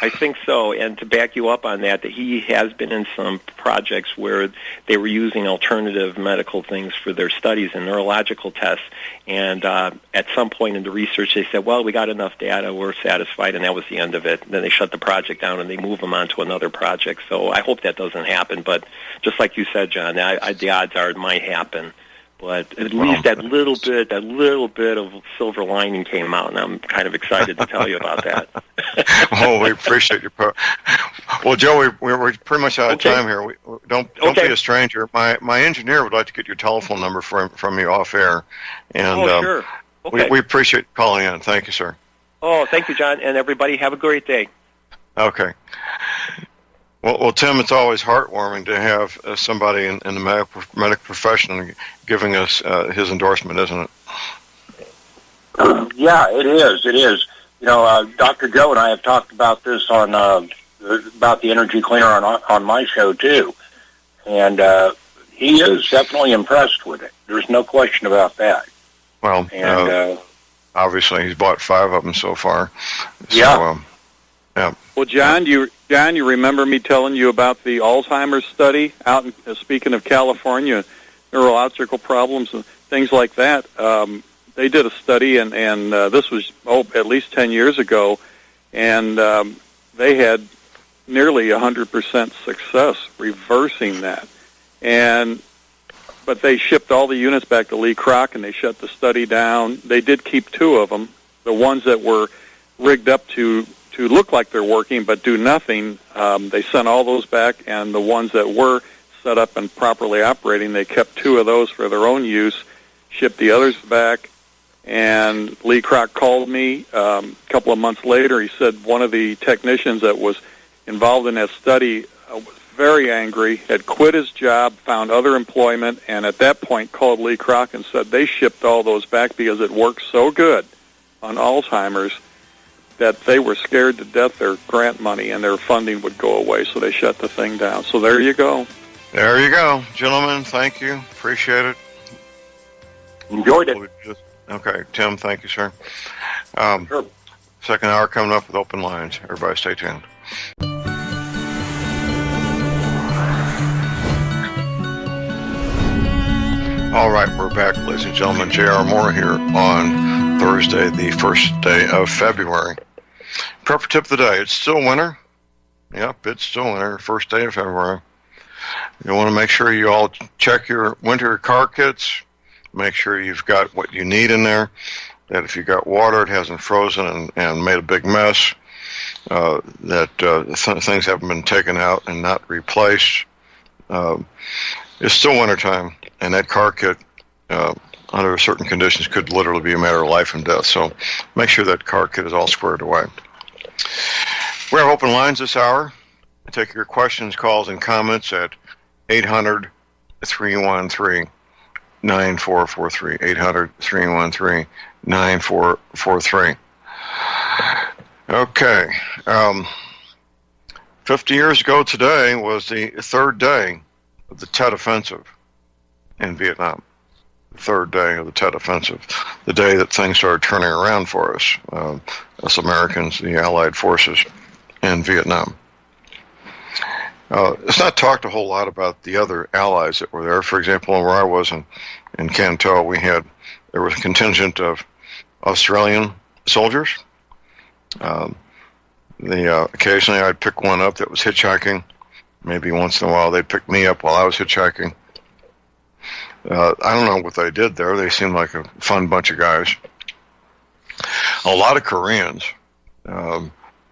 I think so, and to back you up on that he has been in some projects where they were using alternative medical things for their studies and neurological tests, and at some point in the research they said, well, we got enough data, we're satisfied, and that was the end of it. And then they shut the project down and they move them on to another project. So I hope that doesn't happen, but just like you said, John, the odds are it might happen. But at least that little bit of silver lining came out, and I'm kind of excited to tell you about that. Well, we appreciate your Well, Joe, we're pretty much out of time here. Don't be a stranger. My engineer would like to get your telephone number from you off air, and sure. Okay. we appreciate calling in. Thank you, sir. Oh, thank you, John, and everybody have a great day. Okay. Well, Tim, it's always heartwarming to have somebody in the medical profession giving us his endorsement, isn't it? Yeah, it is. It is. Dr. Joe and I have talked about this on about the energy cleaner on my show too, and he is definitely impressed with it. There's no question about that. Well, and obviously he's bought 5 of them so far. So, yeah. Yeah. Well, John, you remember me telling you about the Alzheimer's study out in, speaking of California, neurological problems and things like that. They did a study, and this was at least 10 years ago, and they had nearly 100% success reversing that. But they shipped all the units back to Lee Kroc, and they shut the study down. They did keep 2 of them, the ones that were rigged up to look like they're working but do nothing. They sent all those back, and the ones that were set up and properly operating, they kept 2 of those for their own use, shipped the others back. And Lee Kroc called me a couple of months later. He said one of the technicians that was involved in that study was very angry, had quit his job, found other employment, and at that point called Lee Kroc and said they shipped all those back because it worked so good on Alzheimer's that they were scared to death their grant money and their funding would go away, so they shut the thing down. So there you go. There you go. Gentlemen, thank you. Appreciate it. Enjoyed it. Okay, Tim, thank you, sir. Sure. Second hour coming up with open lines. Everybody stay tuned. All right, we're back, ladies and gentlemen. J.R. Moore here on Thursday, the first day of February. Prep tip of the day. It's still winter. Yep, it's still winter, first day of February. You want to make sure you all check your winter car kits. Make sure you've got what you need in there, that if you got water, it hasn't frozen and made a big mess, that things haven't been taken out and not replaced. It's still wintertime, and that car kit, under certain conditions, could literally be a matter of life and death. So make sure that car kit is all squared away. We have open lines this hour. Take your questions, calls, and comments at 800-313-9443, 800-313-9443. Okay. 50 years ago today was the 3rd day of the Tet Offensive in Vietnam. The 3rd day of the Tet Offensive, the day that things started turning around for us Americans, the Allied forces in Vietnam. It's not talked a whole lot about the other allies that were there. For example, where I was in Can Tho, there was a contingent of Australian soldiers. Occasionally I'd pick one up that was hitchhiking. Maybe once in a while they'd pick me up while I was hitchhiking. I don't know what they did there. They seemed like a fun bunch of guys. A lot of Koreans.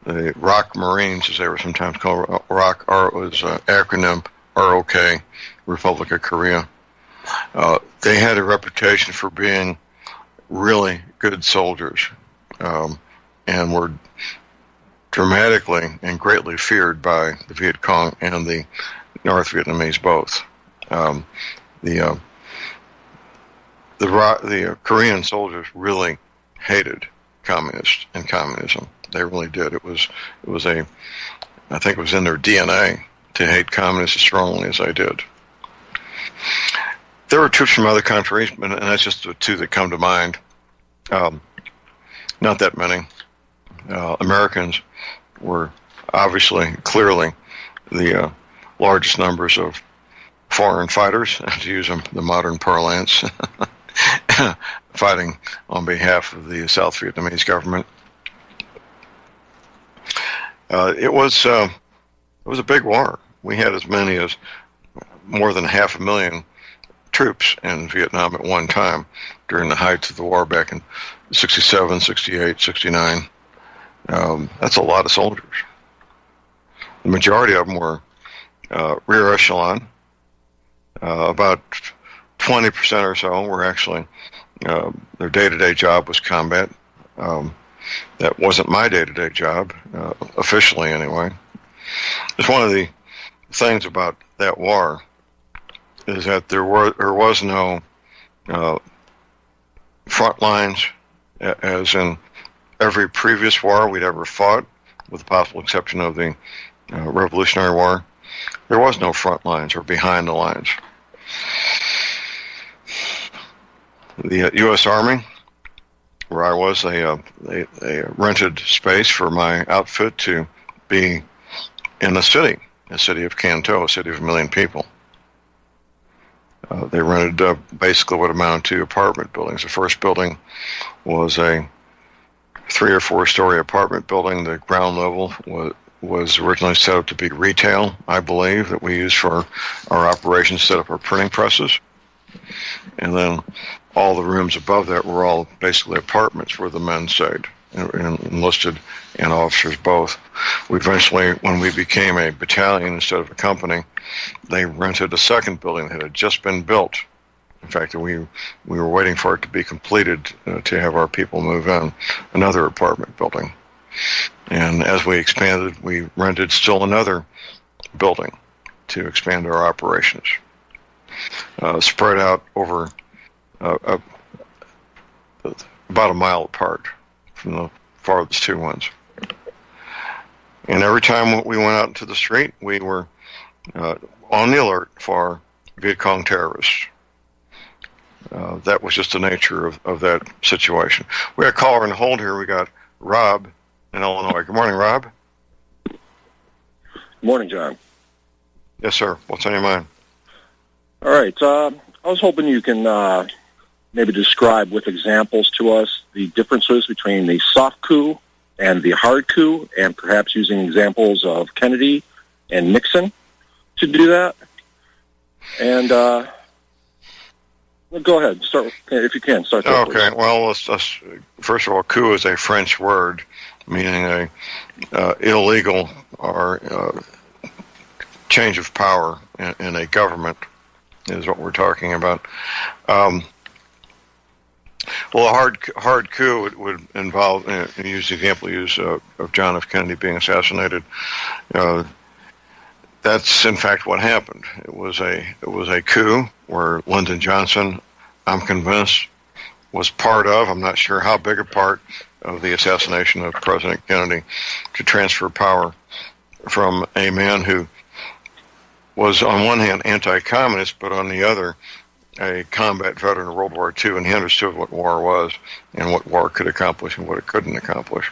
The ROK Marines, as they were sometimes called. ROK was acronym ROK, Republic of Korea. They had a reputation for being really good soldiers, and were dramatically and greatly feared by the Viet Cong and the North Vietnamese both. the Korean soldiers really hated communists and communism. They really did. It was I think it was in their DNA to hate communists as strongly as they did. There were troops from other countries, and that's just the two that come to mind. Not that many. Americans were obviously, clearly, the largest numbers of foreign fighters, to use the modern parlance, fighting on behalf of the South Vietnamese government. It was a big war. We had as many as more than 500,000 troops in Vietnam at one time during the heights of the war back in 67, 68, 69. That's a lot of soldiers. The majority of them were rear echelon. About 20% or so were actually, their day-to-day job was combat. That wasn't my day-to-day job, officially anyway. It's one of the things about that war is that there was no front lines, as in every previous war we'd ever fought, with the possible exception of the Revolutionary War. There was no front lines or behind the lines. The U.S. Army, where I was, they rented space for my outfit to be in the city of Canton, a city of 1 million people. They rented basically what amounted to apartment buildings. The first building was a 3 or 4 story apartment building. The ground level was originally set up to be retail, I believe, that we used for our operations, set up our printing presses. And then all the rooms above that were all basically apartments where the men stayed, enlisted and officers both. We eventually, when we became a battalion instead of a company, they rented a second building that had just been built. In fact, we were waiting for it to be completed to have our people move in, another apartment building. And as we expanded, we rented still another building to expand our operations. Spread out over about a mile apart from the farthest two ones. And every time we went out into the street, we were on the alert for Viet Cong terrorists. That was just the nature of that situation. We got a caller on hold here. We got Rob in Illinois. Good morning, Rob. Good morning, John. Yes, sir. What's on your mind? All right. I was hoping you can maybe describe with examples to us the differences between the soft coup and the hard coup, and perhaps using examples of Kennedy and Nixon to do that. And go ahead. Start if you can. Start there, okay. Please. Well, let's first of all, coup is a French word meaning a illegal or change of power in a government is what we're talking about. Well, a hard coup would involve, use the example of John F. Kennedy being assassinated. That's in fact what happened. It was a coup where Lyndon Johnson, I'm convinced, was part of. I'm not sure how big a part of the assassination of President Kennedy to transfer power from a man who was on one hand anti-communist, but on the other a combat veteran of World War II, and he understood what war was and what war could accomplish and what it couldn't accomplish.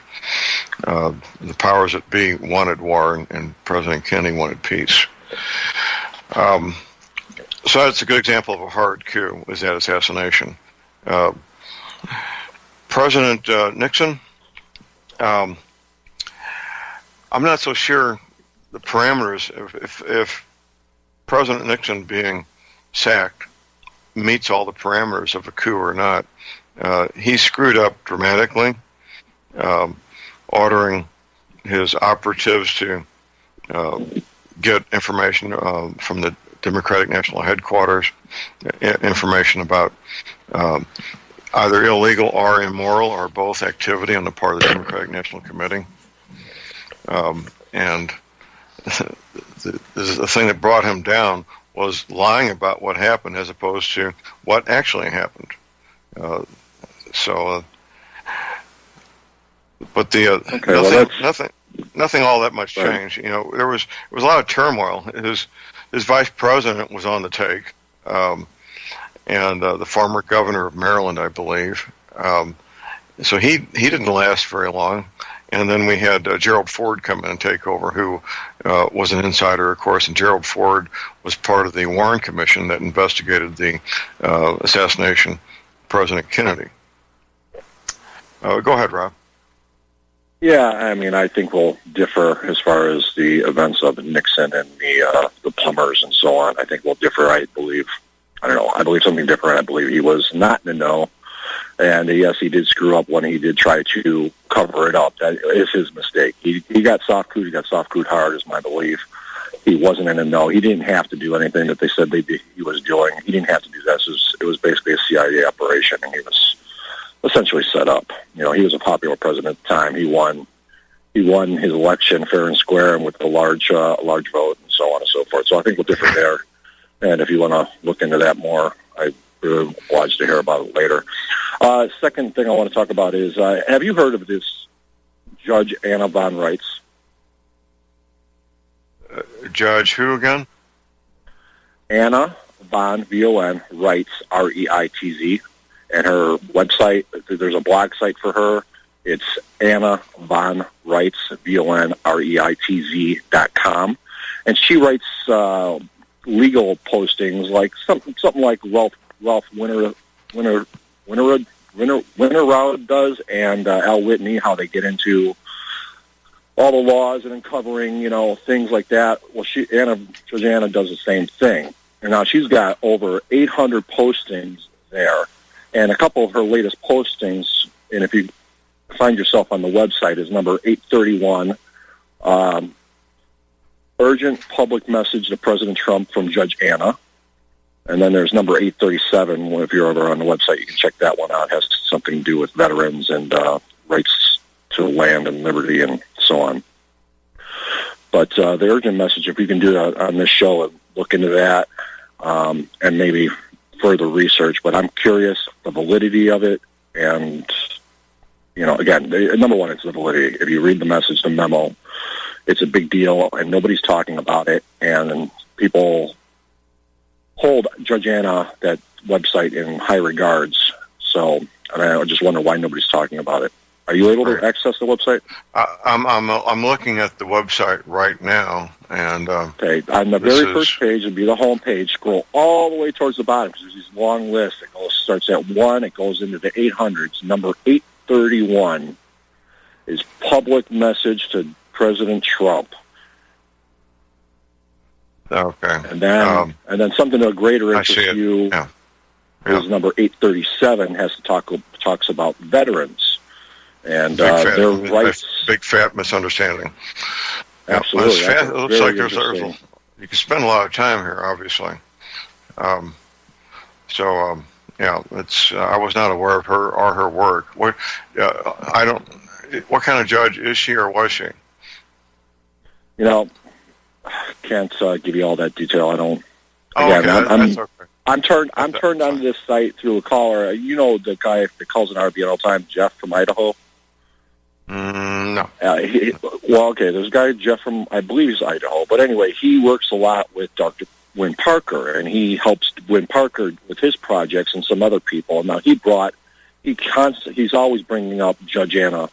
The powers that be wanted war, and President Kennedy wanted peace. So that's a good example of a hard coup, is that assassination. President Nixon, I'm not so sure the parameters, if President Nixon being sacked meets all the parameters of a coup or not. He screwed up dramatically, ordering his operatives to get information from the Democratic National Headquarters, information about either illegal or immoral or both activity on the part of the Democratic National Committee. And the thing that brought him down was lying about what happened as opposed to what actually happened. So, but the nothing all that much changed. You know, there was a lot of turmoil. His vice president was on the take, and the former governor of Maryland, I believe. So he didn't last very long. And then we had Gerald Ford come in and take over, who was an insider, of course. And Gerald Ford was part of the Warren Commission that investigated the assassination of President Kennedy. Go ahead, Rob. Yeah, I mean, I think we'll differ as far as the events of Nixon and the plumbers and so on. I think we'll differ. I believe something different. I believe he was not in the know. And yes, he did screw up when he did try to cover it up. That is his mistake. He got soft-cooed. He got soft-cooed hard, is my belief. He wasn't in the know. He didn't have to do anything that they said he was doing. He didn't have to do that. It was basically a CIA operation, and he was essentially set up. You know, he was a popular president at the time. He won his election fair and square and with a large vote and so on and so forth. So I think we'll differ there. And if you want to look into that more, I'd be obliged to hear about it later. Second thing I want to talk about is, have you heard of this Judge Anna von Reitz? Judge who again? Anna von, V-O-N, Reitz, R-E-I-T-Z. And her website, there's a blog site for her. It's Anna von Reitz, VONREITZ.com. And she writes legal postings like something like Ralph Winterrod does, and Al Whitney, how they get into all the laws and uncovering, things like that. Well, Judge Anna does the same thing. And now she's got over 800 postings there. And a couple of her latest postings, and if you find yourself on the website, is number 831, urgent public message to President Trump from Judge Anna. And then there's number 837. If you're over on the website, you can check that one out. It has something to do with veterans and rights to land and liberty and so on. But the urgent message, if you can do that on this show, look into that and maybe further research. But I'm curious the validity of it. And, again, number one, it's the validity. If you read the message, the memo, it's a big deal, and nobody's talking about it. And people hold Judge Anna, that website, in high regards. So I just wonder why nobody's talking about it. Are you able to access the website? I'm looking at the website right now, and okay, on the very first page would be the home page. Scroll all the way towards the bottom because there's these long lists. It starts at 1, it goes into the 800s. Number 831 is public message to President Trump. Okay, and then something of greater interest to you is number 837 talks about veterans. And their rights. Big fat misunderstanding. Absolutely. It looks like you can spend a lot of time here, obviously. It's. I was not aware of her work. What kind of judge is she or was she? Can't give you all that detail. I don't. That's okay. I'm turned onto this site through a caller. The guy that calls an RBN all the time, Jeff from Idaho. No. There's a guy, Jeff from, I believe he's Idaho. But anyway, he works a lot with Dr. Win Parker, and he helps Win Parker with his projects and some other people. Now, he's always bringing up Judge Anna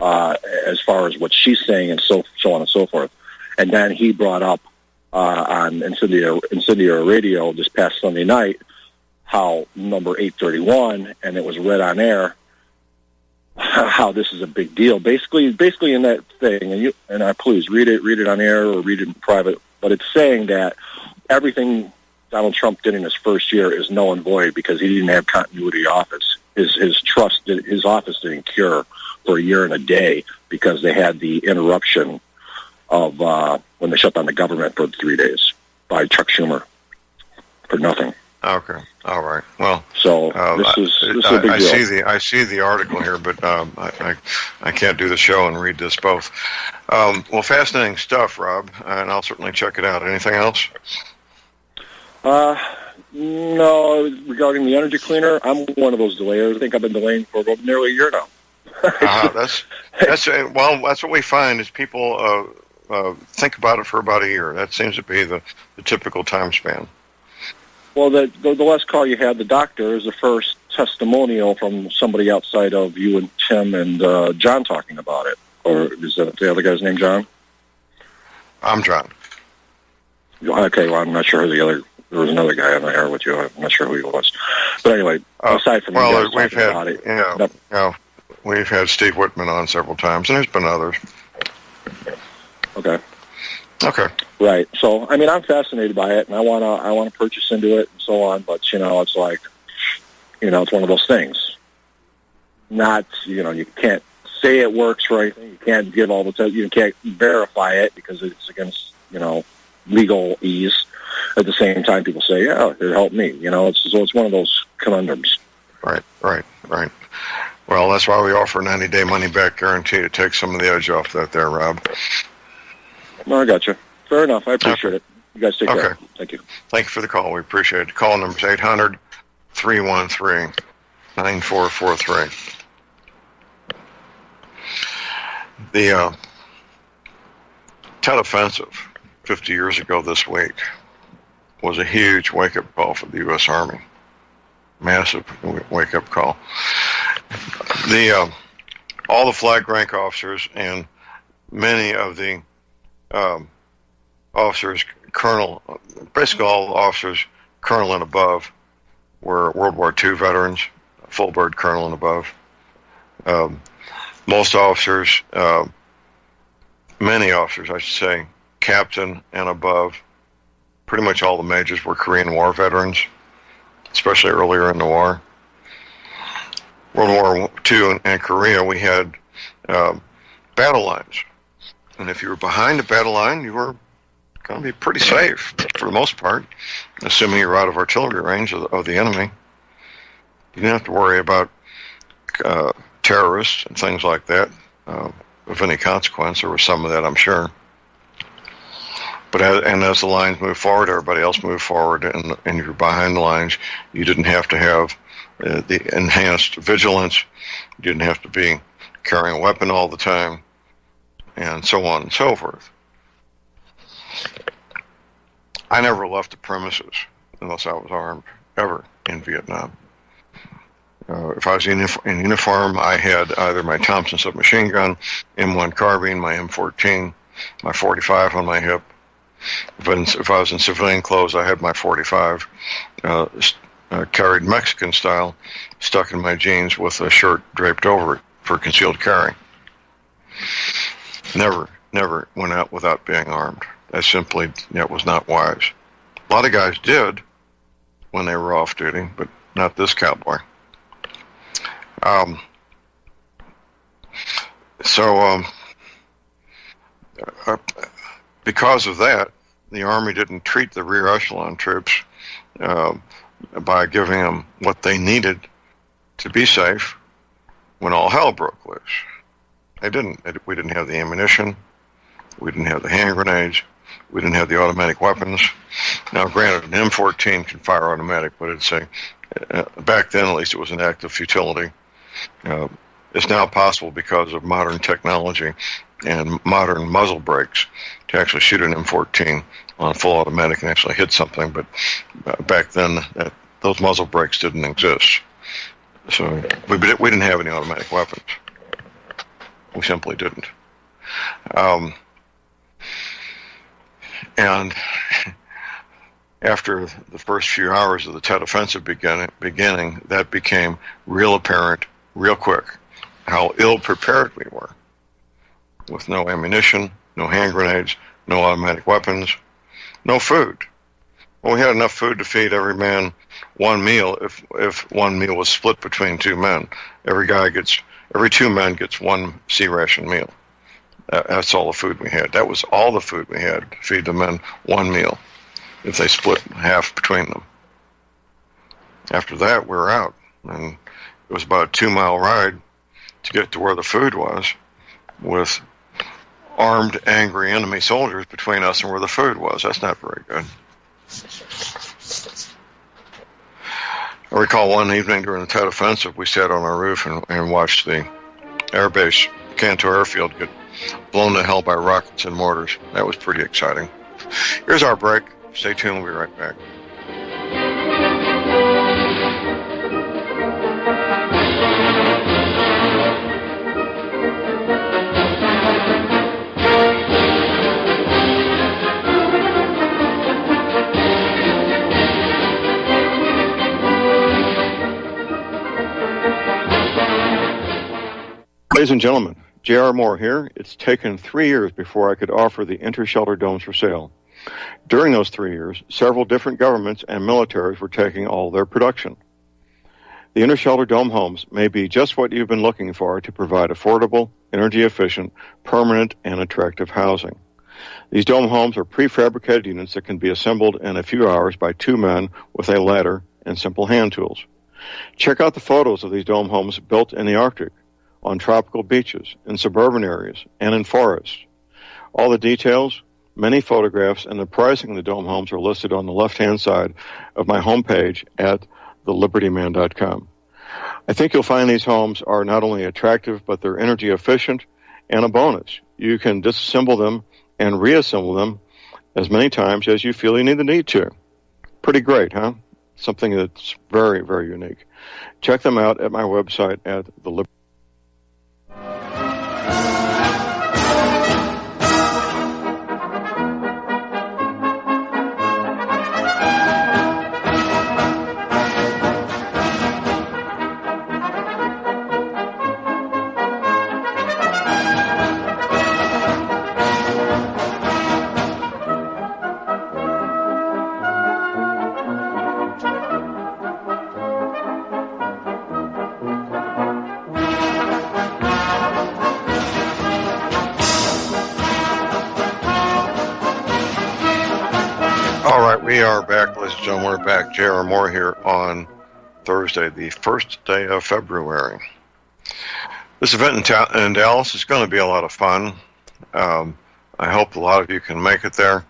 as far as what she's saying and so on and so forth. And then he brought up on Incendiary Radio this past Sunday night how number 831, and it was read on air, how this is a big deal. Basically in that thing, and please read it on air or read it in private, but it's saying that everything Donald Trump did in his first year is null and void because he didn't have continuity office. His office didn't cure for a year and a day because they had the interruption of when they shut down the government for 3 days by Chuck Schumer for nothing. Okay, all right. Well, so this is a big deal. I see the article here, but I can't do the show and read this both. Well, fascinating stuff, Rob, and I'll certainly check it out. Anything else? No, regarding the energy cleaner, I'm one of those delayers. I think I've been delaying for nearly a year now. That's what we find is people think about it for about a year. That seems to be the typical time span. Well, the last call you had, the doctor, is the first testimonial from somebody outside of you and Tim and John talking about it. Or is that the other guy's name, John? I'm John. Okay, well, I'm not sure who there was another guy on the air with you. I'm not sure who he was. But anyway, aside from you guys talking about it. We've had Steve Whitman on several times, and there's been others. Okay. Okay. Right. So, I mean, I'm fascinated by it, and I want to purchase into it and so on. But it's like, it's one of those things. Not, you can't say it works for anything. You can't give all the tests. You can't verify it because it's against, legal ease. At the same time, people say, "Yeah, it helped me." It's one of those conundrums. Right. Well, that's why we offer a 90-day money-back guarantee to take some of the edge off that there, Rob. No, I got you. Fair enough. I appreciate it. You guys take care. Thank you. Thank you for the call. We appreciate it. Call number is 800-313-9443. The Tet Offensive 50 years ago this week was a huge wake-up call for the U.S. Army. Massive wake-up call. All the flag rank officers and many of the officers, colonel, basically all the officers, colonel and above, were World War II veterans, full bird colonel and above. Most officers, many officers, I should say, captain and above, pretty much all the majors were Korean War veterans, especially earlier in the war. World War II and Korea, we had battle lines. And if you were behind a battle line, you were going to be pretty safe for the most part, assuming you're out of artillery range of the enemy. You didn't have to worry about terrorists and things like that of any consequence. There was some of that, I'm sure. But as the lines moved forward, everybody else moved forward, and you're behind the lines. You didn't have to have the enhanced vigilance. You didn't have to be carrying a weapon all the time, and so on and so forth. I never left the premises unless I was armed, ever, in Vietnam. If I was in uniform, I had either my Thompson submachine gun, M1 carbine, my M14, my 45 on my hip. If I was in civilian clothes, I had my 45 carried Mexican style, stuck in my jeans with a shirt draped over it for concealed carry. Never went out without being armed. That was not wise. A lot of guys did when they were off duty, but not this cowboy. Because of that, the Army didn't treat the rear echelon troops by giving them what they needed to be safe when all hell broke loose. They didn't. We didn't have the ammunition. We didn't have the hand grenades. We didn't have the automatic weapons. Now, granted, an M14 can fire automatic, but back then at least it was an act of futility. It's now possible because of modern technology and modern muzzle brakes to actually shoot an M14 on full automatic and actually hit something, but back then those muzzle brakes didn't exist. So we didn't have any automatic weapons. We simply didn't. And after the first few hours of the Tet Offensive beginning, that became real apparent real quick how ill-prepared we were, with no ammunition, no hand grenades, no automatic weapons, no food. Well, we had enough food to feed every man one meal if one meal was split between two men. Every 2 men gets one C ration meal. That's all the food we had. That was all the food we had to feed the men one meal if they split half between them. After that, we were out. And it was about a 2-mile ride to get to where the food was, with armed, angry enemy soldiers between us and where the food was. That's not very good. I recall one evening during the Tet Offensive, we sat on our roof and watched the airbase, Cantor Airfield, get blown to hell by rockets and mortars. That was pretty exciting. Here's our break. Stay tuned. We'll be right back. Ladies and gentlemen, J.R. Moore here. It's taken 3 years before I could offer the inter-shelter domes for sale. During those 3 years, several different governments and militaries were taking all their production. The inter-shelter dome homes may be just what you've been looking for to provide affordable, energy-efficient, permanent, and attractive housing. These dome homes are prefabricated units that can be assembled in a few hours by 2 men with a ladder and simple hand tools. Check out the photos of these dome homes built in the Arctic, on tropical beaches, in suburban areas, and in forests. All the details, many photographs, and the pricing of the dome homes are listed on the left-hand side of my homepage at thelibertyman.com. I think you'll find these homes are not only attractive, but they're energy efficient, and a bonus. You can disassemble them and reassemble them as many times as you feel you need to. Pretty great, huh? Something that's very, very unique. Check them out at my website at thelibertyman.com. We are back, ladies and gentlemen. We're back. J.R. Moore here on Thursday, the first day of February. This event in Dallas is going to be a lot of fun. I hope a lot of you can make it there.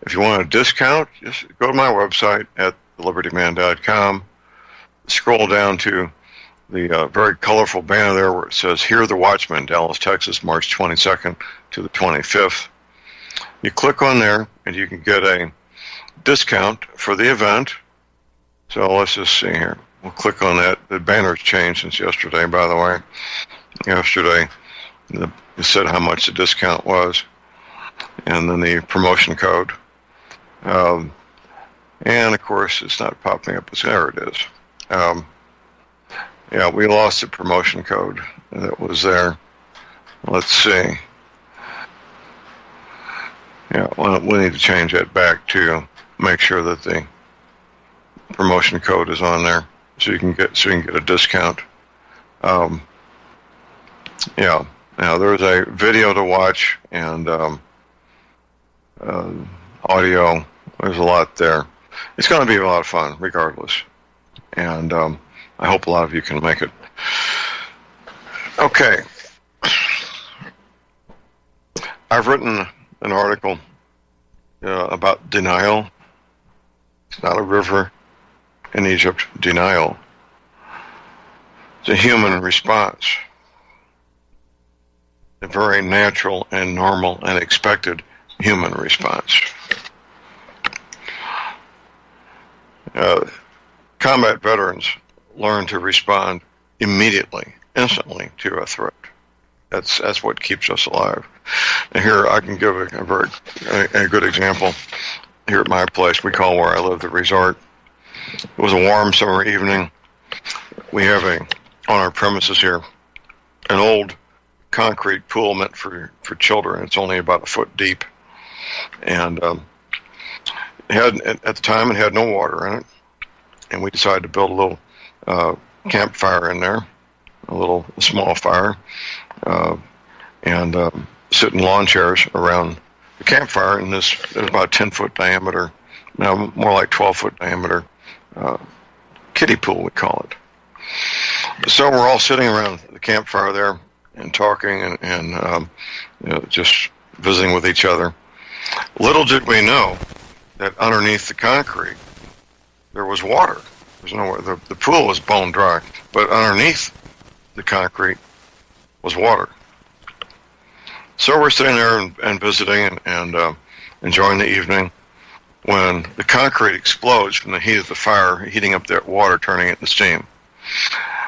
If you want a discount, just go to my website at thelibertyman.com. Scroll down to the very colorful banner there where it says, Hear the Watchman, Dallas, Texas, March 22nd to the 25th. You click on there, and you can get a discount for the event. So let's just see here. We'll click on that. The banner's changed since yesterday, by the way. Yesterday, it said how much the discount was, and then the promotion code. And, of course, it's not popping up. There it is. Yeah, we lost the promotion code that was there. Let's see. Yeah, well, we need to change that back to make sure that the promotion code is on there, so you can get a discount. Yeah. Now there's a video to watch and audio. There's a lot there. It's going to be a lot of fun, regardless. And I hope a lot of you can make it. Okay. I've written an article about denial. It's not a river in Egypt. Denial. It's a human response. A very natural and normal and expected human response. Combat veterans learn to respond immediately, instantly to a threat. That's what keeps us alive. And here I can give a good example. Here at my place, we call where I live the resort. It was a warm summer evening. We have on our premises here an old concrete pool meant for children. It's only about a foot deep, and at the time it had no water in it. And we decided to build a little campfire in there, a small fire, and sit in lawn chairs around the campfire. And there's about 10-foot diameter, now more like 12-foot diameter, kiddie pool, we call it. So we're all sitting around the campfire there and talking and just visiting with each other. Little did we know that underneath the concrete there was water. There's nowhere. The pool was bone dry, but underneath the concrete was water. So we're sitting there and visiting and enjoying the evening when the concrete explodes from the heat of the fire, heating up that water, turning it into steam.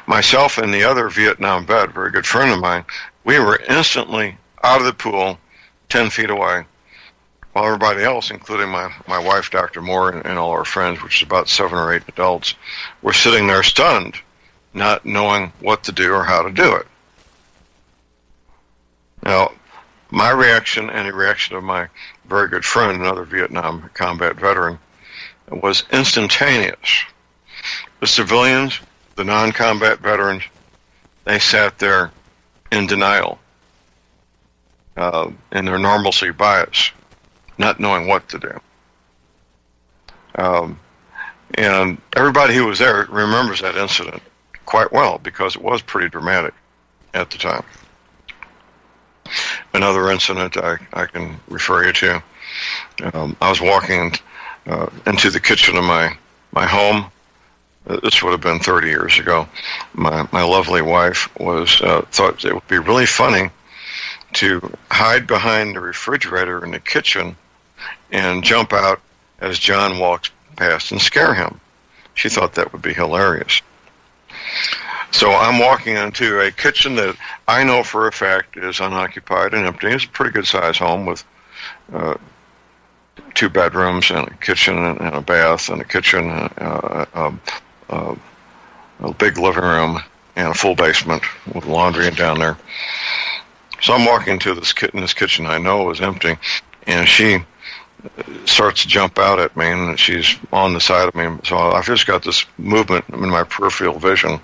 Myself and the other Vietnam vet, a very good friend of mine, we were instantly out of the pool, 10 feet away, while everybody else, including my wife, Dr. Moore, and all our friends, which is about 7 or 8 adults, were sitting there stunned, not knowing what to do or how to do it. Now, my reaction and the reaction of my very good friend, another Vietnam combat veteran, was instantaneous. The civilians, the non-combat veterans, they sat there in denial, in their normalcy bias, not knowing what to do. And everybody who was there remembers that incident quite well because it was pretty dramatic at the time. Another incident I can refer you to. I was walking into the kitchen of my home. This would have been 30 years ago. My lovely wife thought it would be really funny to hide behind the refrigerator in the kitchen and jump out as John walks past and scare him. She thought that would be hilarious. So I'm walking into a kitchen that I know for a fact is unoccupied and empty. It's a pretty good sized home with 2 bedrooms and a kitchen and a bath and a kitchen, a big living room and a full basement with laundry down there. So I'm walking into this kitchen I know is empty, and she starts to jump out at me, and she's on the side of me. So I've just got this movement in my peripheral vision.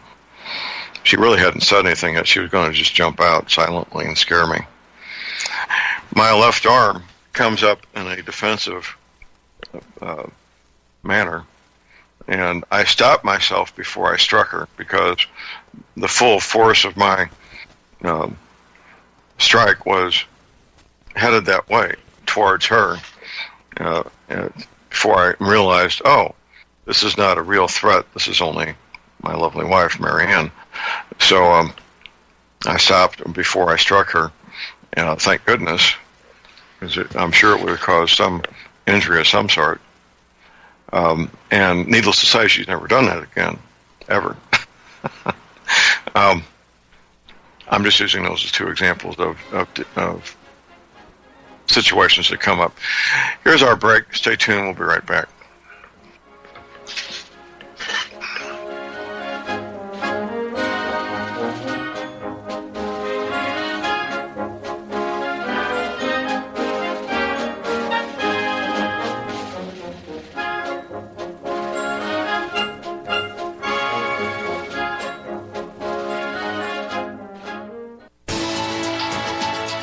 She really hadn't said anything yet. She was going to just jump out silently and scare me. My left arm comes up in a defensive manner, and I stopped myself before I struck her because the full force of my strike was headed that way towards her before I realized, oh, this is not a real threat. This is only my lovely wife, Mary Ann. So I stopped before I struck her. Thank goodness, because I'm sure it would have caused some injury of some sort. And needless to say, she's never done that again, ever. I'm just using those as 2 examples of situations that come up. Here's our break. Stay tuned. We'll be right back.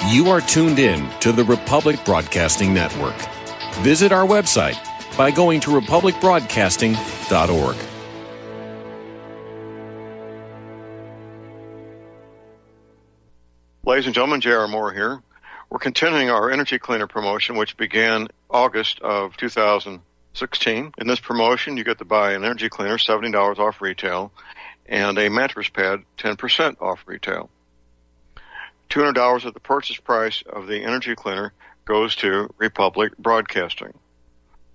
You are tuned in to the Republic Broadcasting Network. Visit our website by going to republicbroadcasting.org. Ladies and gentlemen, J.R. Moore here. We're continuing our energy cleaner promotion, which began August of 2016. In this promotion, you get to buy an energy cleaner, $70 off retail, and a mattress pad, 10% off retail. $200 of the purchase price of the energy cleaner goes to Republic Broadcasting.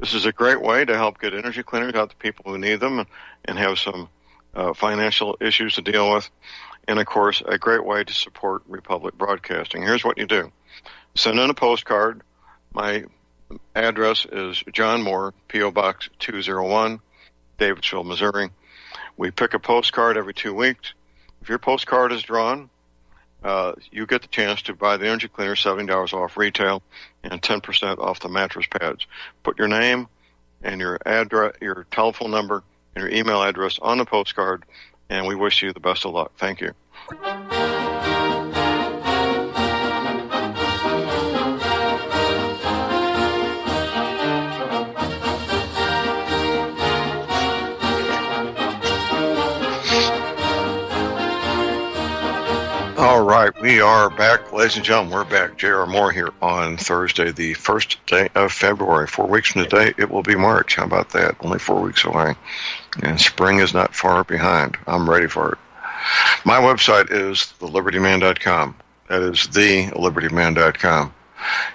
This is a great way to help get energy cleaners out to people who need them and have some financial issues to deal with. And, of course, a great way to support Republic Broadcasting. Here's what you do. Send in a postcard. My address is John Moore, P.O. Box 201, Davidsville, Missouri. We pick a postcard every 2 weeks. If your postcard is drawn, you get the chance to buy the energy cleaner, $70 off retail, and 10% off the mattress pads. Put your name and your address, your telephone number, and your email address on the postcard, and we wish you the best of luck. Thank you. All right. We are back, ladies and gentlemen. We're back. J.R. Moore here on Thursday, the first day of February. 4 weeks from today, it will be March. How about that? Only 4 weeks away. And spring is not far behind. I'm ready for it. My website is thelibertyman.com. That is thelibertyman.com.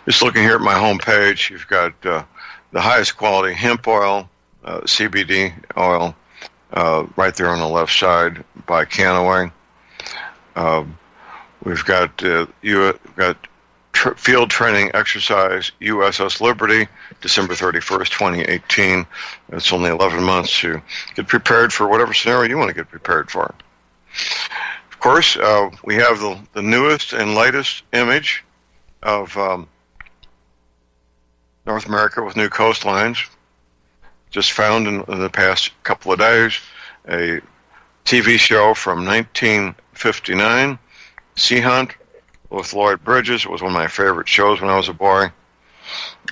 Just looking here at my home page, you've got the highest quality hemp oil, CBD oil, right there on the left side by Canaway. We've got field training exercise USS Liberty, December 31st, 2018. It's only 11 months to get prepared for whatever scenario you want to get prepared for. Of course, we have the newest and latest image of North America with new coastlines. Just found in the past couple of days a TV show from 1959, Sea Hunt, with Lloyd Bridges. It was one of my favorite shows when I was a boy.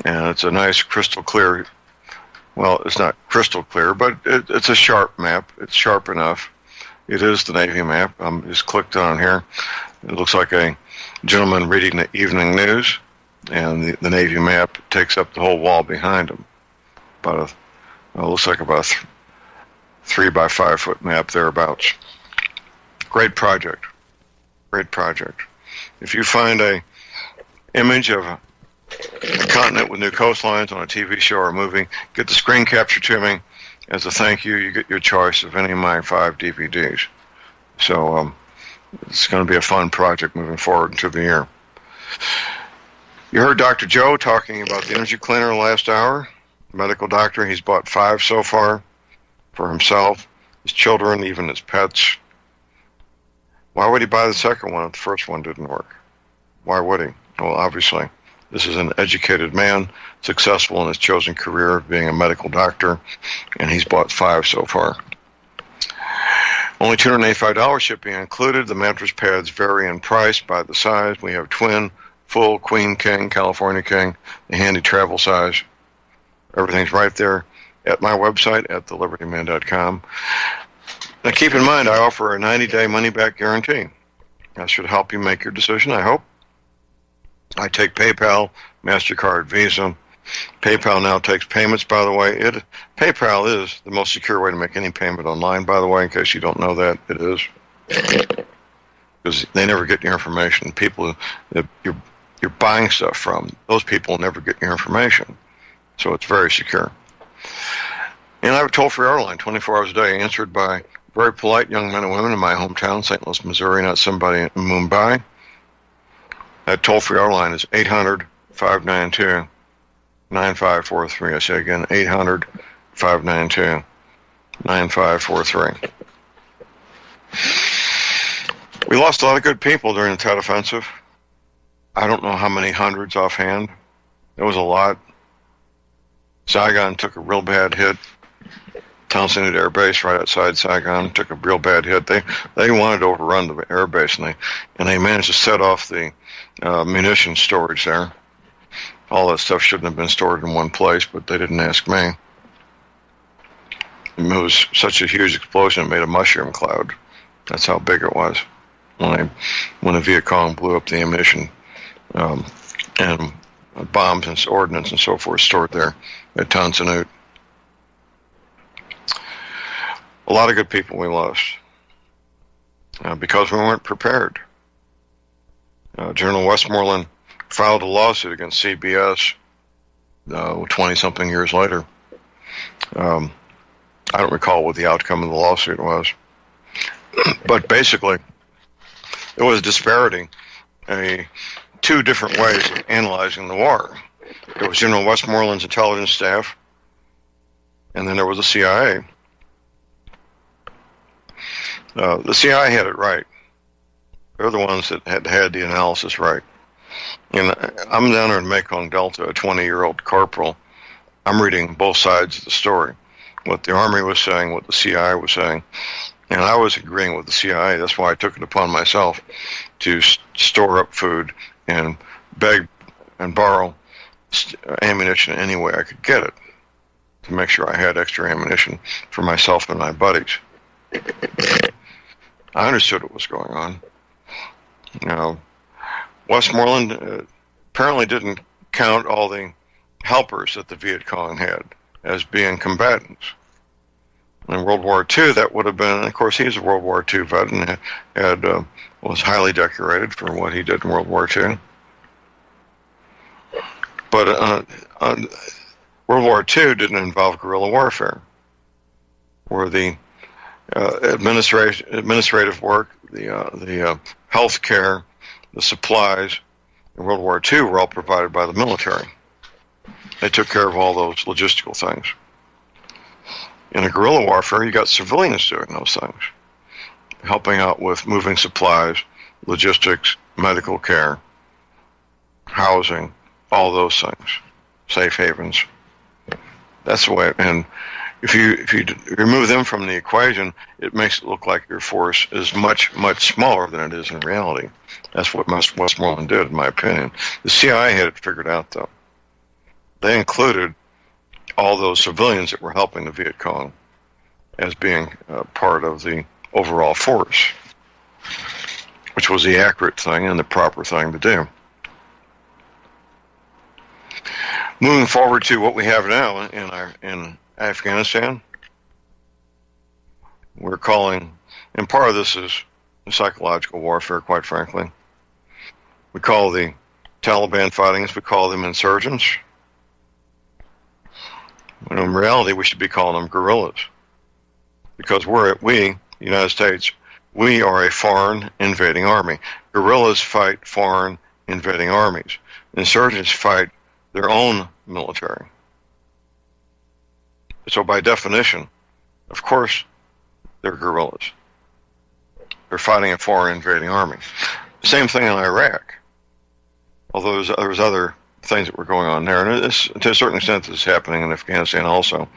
And it's a nice crystal clear, well, it's not crystal clear, but it's a sharp map. It's sharp enough. It is the Navy map. I'm just clicked on here. It looks like a gentleman reading the evening news, and the Navy map takes up the whole wall behind him. It looks like about a 3 by 5 foot map thereabouts. Great project. Great project. If you find a image of a continent with new coastlines on a TV show or movie, get the screen capture to me. As a thank you, you get your choice of any of my 5 DVDs. So it's going to be a fun project moving forward into the year. You heard Dr. Joe talking about the energy cleaner last hour. Medical doctor. He's bought 5 so far for himself, his children, even his pets. Why would he buy the second one if the first one didn't work? Why would he? Well, obviously, this is an educated man, successful in his chosen career of being a medical doctor, and he's bought 5 so far. Only $285 shipping included. The mattress pads vary in price by the size. We have twin, full, queen, king, California king, the handy travel size. Everything's right there at my website at thelibertyman.com. Now keep in mind, I offer a 90-day money-back guarantee. That should help you make your decision, I hope. I take PayPal, MasterCard, Visa. PayPal now takes payments, by the way. PayPal is the most secure way to make any payment online, by the way, in case you don't know that. It is. Because they never get your information. People that you're buying stuff from, those people never get your information. So it's very secure. And I have a toll-free hour line, 24 hours a day, answered by very polite young men and women in my hometown, St. Louis, Missouri, not somebody in Mumbai. That toll-free hour line is 800-592-9543. I say again, 800-592-9543. We lost a lot of good people during the Tet Offensive. I don't know how many hundreds offhand. It was a lot. Saigon took a real bad hit. Townsend Air Base right outside Saigon took a real bad hit. They wanted to overrun the air base, and they managed to set off the munitions storage there. All that stuff shouldn't have been stored in one place, but they didn't ask me. It was such a huge explosion, it made a mushroom cloud. That's how big it was when the Viet Cong blew up the ammunition and bombs and ordnance and so forth stored there at Tan Son Nhut. A lot of good people we lost because we weren't prepared. General Westmoreland filed a lawsuit against CBS 20-something years later. I don't recall what the outcome of the lawsuit was. But basically, it was disparaging two different ways of analyzing the war. There was General Westmoreland's intelligence staff, and then there was the CIA. The CIA had it right. They're the ones that had the analysis right. And I'm down there in Mekong Delta, a 20-year-old corporal. I'm reading both sides of the story, what the Army was saying, what the CIA was saying. And I was agreeing with the CIA. That's why I took it upon myself to store up food and beg and borrow ammunition any way I could get it to make sure I had extra ammunition for myself and my buddies. I understood what was going on. Westmoreland apparently didn't count all the helpers that the Viet Cong had as being combatants. In World War II, that would have been, of course, he's a World War II vet and was highly decorated for what he did in World War II. But World War II didn't involve guerrilla warfare, where the administrative work, the health care, the supplies in World War II were all provided by the military. They took care of all those logistical things. In a guerrilla warfare, you got civilians doing those things, helping out with moving supplies, logistics, medical care, housing, all those things, safe havens. That's the way. And if you remove them from the equation, it makes it look like your force is much smaller than it is in reality. That's what Westmoreland did, in my opinion. The CIA had it figured out, though. They included all those civilians that were helping the Viet Cong as being part of the overall force, which was the accurate thing and the proper thing to do. Moving forward to what we have now in Afghanistan, we're calling, and part of this is psychological warfare, quite frankly. We call the Taliban fightings, we call them insurgents. When in reality, we should be calling them guerrillas. Because the United States, we are a foreign invading army. Guerrillas fight foreign invading armies. Insurgents fight their own military. So by definition, of course, they're guerrillas. They're fighting a foreign invading army. Same thing in Iraq. Although there's other things that were going on there, and this, to a certain extent, this is happening in Afghanistan also.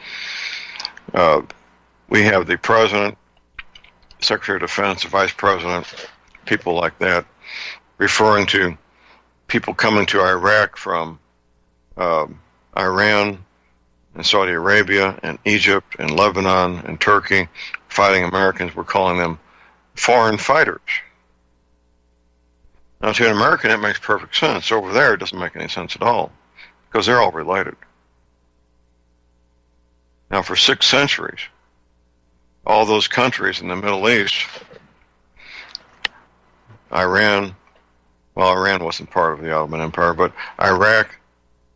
We have the president, Secretary of Defense, the vice president, people like that, referring to people coming to Iraq from Iran and Saudi Arabia and Egypt and Lebanon and Turkey fighting Americans. We're calling them foreign fighters. Now, to an American, it makes perfect sense. Over there, it doesn't make any sense at all, because they're all related. Now, for 6 centuries, all those countries in the Middle East, Iran wasn't part of the Ottoman Empire, but Iraq,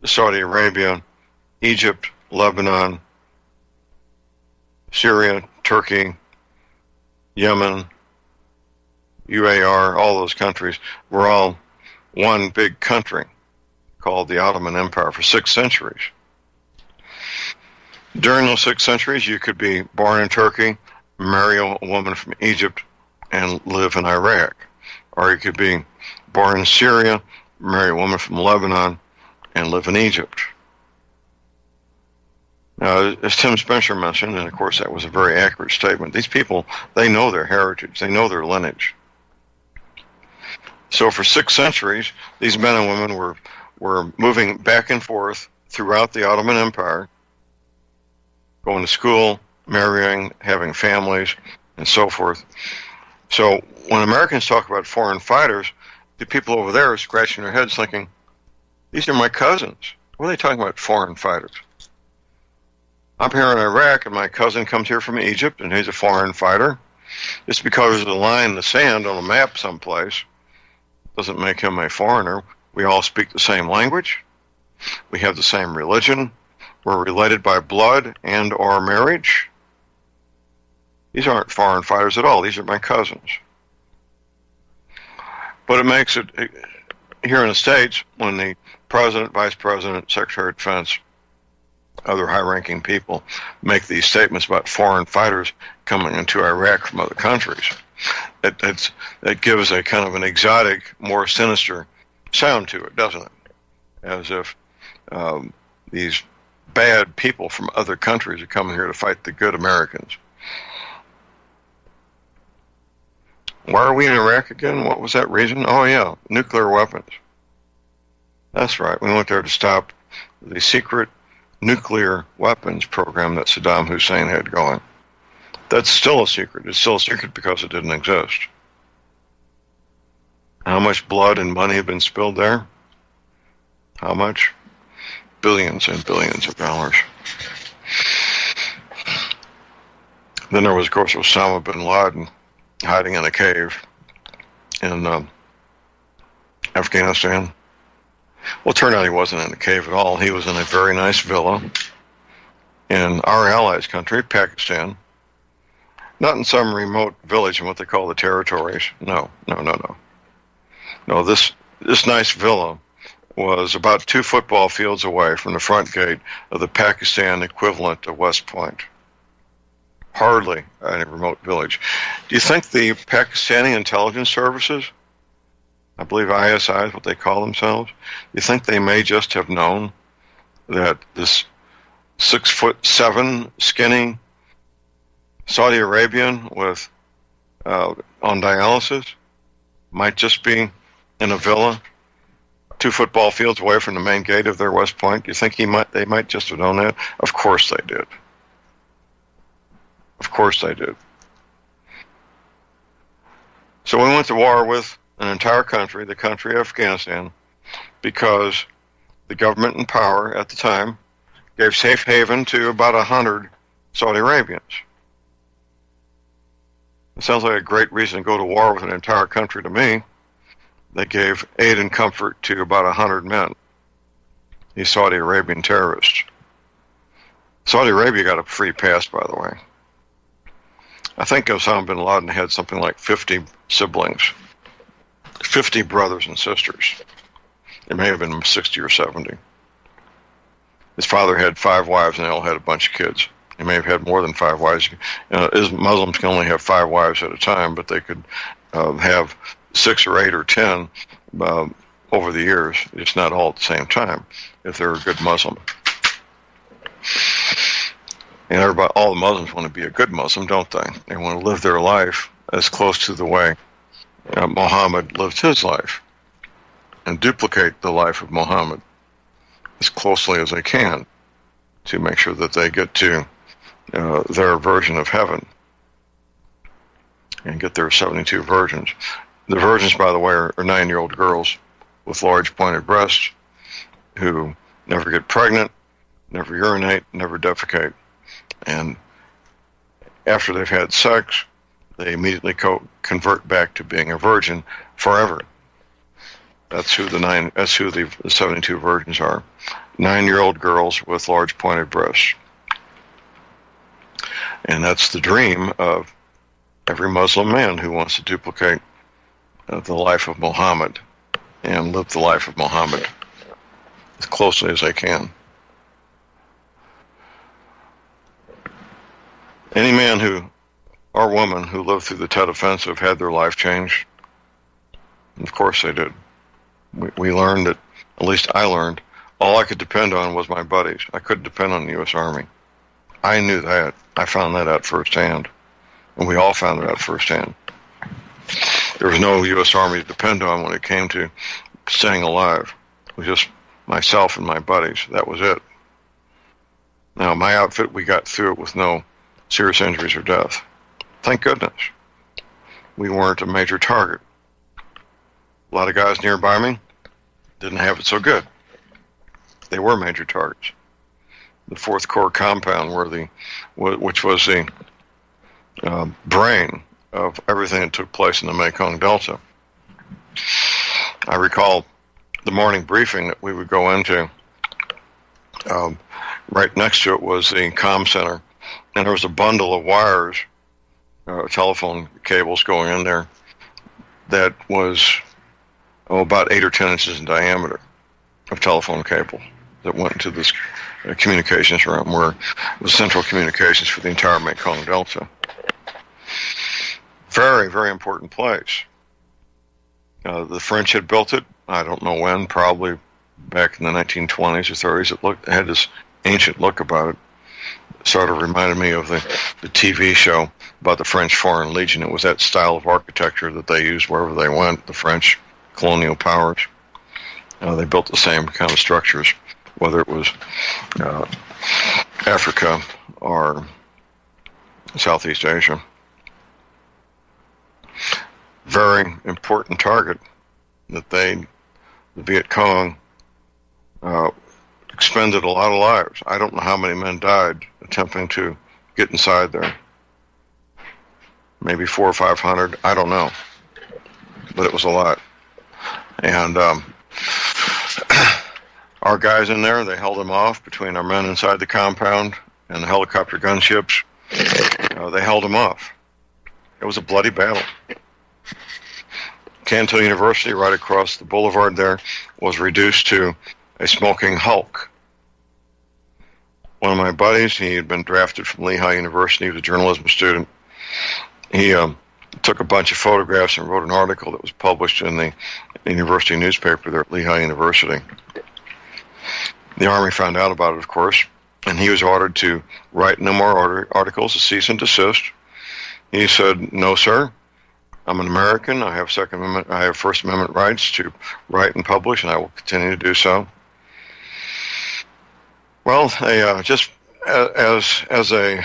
Saudi Arabia, Egypt, Lebanon, Syria, Turkey, Yemen, UAR, all those countries were all one big country called the Ottoman Empire for 6 centuries. During those 6 centuries, you could be born in Turkey, marry a woman from Egypt, and live in Iraq. Or you could be born in Syria, marry a woman from Lebanon, and live in Egypt. Now, as Tim Spencer mentioned, and of course that was a very accurate statement, these people, they know their heritage, they know their lineage. So for 6 centuries, these men and women were moving back and forth throughout the Ottoman Empire, going to school, marrying, having families, and so forth. So when Americans talk about foreign fighters, the people over there are scratching their heads thinking, these are my cousins. What are they talking about, foreign fighters? I'm here in Iraq, and my cousin comes here from Egypt, and he's a foreign fighter. Just because there's a line in the sand on a map someplace doesn't make him a foreigner. We all speak the same language. We have the same religion. We're related by blood and or marriage. These aren't foreign fighters at all. These are my cousins. But it makes it, here in the States, when the president, vice president, secretary of defense, other high-ranking people make these statements about foreign fighters coming into Iraq from other countries, it gives a kind of an exotic, more sinister sound to it, doesn't it? As if these bad people from other countries are coming here to fight the good Americans. Why are we in Iraq again? What was that reason? Oh, yeah, nuclear weapons. That's right. We went there to stop the secret nuclear weapons program that Saddam Hussein had going. That's still a secret. It's still a secret because it didn't exist. How much blood and money have been spilled there? How much? Billions and billions of dollars. Then there was, of course, Osama bin Laden hiding in a cave in Afghanistan. Well, it turned out he wasn't in a cave at all. He was in a very nice villa in our allies' country, Pakistan. Not in some remote village in what they call the territories. No. No, this nice villa was about 2 football fields away from the front gate of the Pakistan equivalent of West Point. Hardly any remote village. Do you think the Pakistani intelligence services, I believe ISI is what they call themselves, do you think they may just have known that this 6'7" skinny Saudi Arabian with on dialysis might just be in a villa 2 football fields away from the main gate of their West Point? Do you think they might just have known that? Of course they did. Of course they did. So we went to war with an entire country, the country of Afghanistan, because the government in power at the time gave safe haven to about 100 Saudi Arabians. It sounds like a great reason to go to war with an entire country to me. They gave aid and comfort to about 100 men, these Saudi Arabian terrorists. Saudi Arabia got a free pass, by the way. I think Osama bin Laden had something like 50 siblings, 50 brothers and sisters. It may have been 60 or 70. His father had 5 wives and they all had a bunch of kids. He may have had more than 5 wives. Muslims can only have 5 wives at a time, but they could have 6 or 8 or 10 over the years. It's not all at the same time if they're a good Muslim. And all the Muslims want to be a good Muslim, don't they? They want to live their life as close to the way Muhammad lived his life and duplicate the life of Muhammad as closely as they can to make sure that they get to their version of heaven and get their 72 virgins. The virgins, by the way, are 9-year-old girls with large pointed breasts who never get pregnant, never urinate, never defecate. And after they've had sex, they immediately convert back to being a virgin forever. That's who the 72 virgins are. 9-year-old girls with large pointed breasts. And that's the dream of every Muslim man who wants to duplicate the life of Muhammad and live the life of Muhammad as closely as they can. Any man or woman who lived through the Tet Offensive had their life changed. And of course they did. We learned that, at least I learned, all I could depend on was my buddies. I couldn't depend on the U.S. Army. I knew that. I found that out firsthand. And we all found it out firsthand. There was no U.S. Army to depend on when it came to staying alive. It was just myself and my buddies. That was it. Now, my outfit, we got through it with no serious injuries or death. Thank goodness. We weren't a major target. A lot of guys nearby me didn't have it so good. They were major targets. The 4th Corps compound, which was the brain of everything that took place in the Mekong Delta. I recall the morning briefing that we would go into. Right next to it was the comm center, and there was a bundle of wires, telephone cables going in there that was about 8 or 10 inches in diameter of telephone cable that went into this communications room where it was central communications for the entire Mekong Delta. Very, very important place. The French had built it, I don't know when, probably back in the 1920s or 30s. It had this ancient look about it. Sort of reminded me of the TV show about the French Foreign Legion. It was that style of architecture that they used wherever they went, the French colonial powers. They built the same kind of structures, whether it was Africa or Southeast Asia. Very important target that the Viet Cong, expended a lot of lives. I don't know how many men died attempting to get inside there. Maybe 400 or 500. I don't know, but it was a lot. And our guys in there, they held them off between our men inside the compound and the helicopter gunships. They held them off. It was a bloody battle. Cantil University, right across the boulevard there, was reduced to a smoking hulk. One of my buddies, he had been drafted from Lehigh University, he was a journalism student. He took a bunch of photographs and wrote an article that was published in the university newspaper there at Lehigh University. The Army found out about it, of course, and he was ordered to write no more articles, a cease and desist. He said, "No, sir. I'm an American. I have First Amendment rights to write and publish, and I will continue to do so." Well, just as a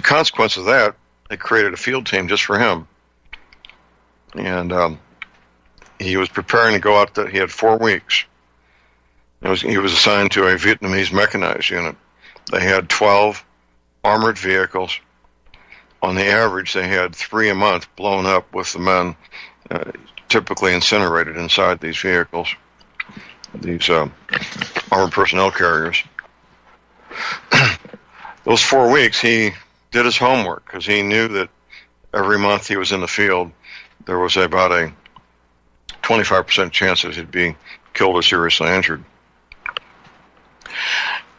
consequence of that, they created a field team just for him, and he was preparing to go out. He had 4 weeks. He was assigned to a Vietnamese mechanized unit. They had 12 armored vehicles. On the average, they had 3 a month blown up with the men typically incinerated inside these vehicles, these armored personnel carriers. Those 4 weeks, he did his homework because he knew that every month he was in the field, there was about a 25% chance that he'd be killed or seriously injured.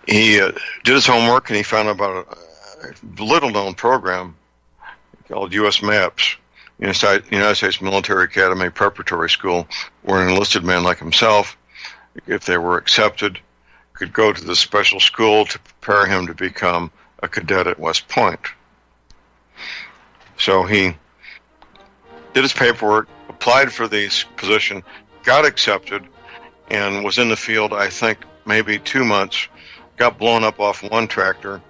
He did his homework and he found out about a little-known program called U.S. MAPS, United States Military Academy Preparatory School, where an enlisted man like himself, if they were accepted, could go to the special school to prepare him to become a cadet at West Point. So he did his paperwork, applied for this position, got accepted, and was in the field, I think, maybe 2 months, got blown up off one tractor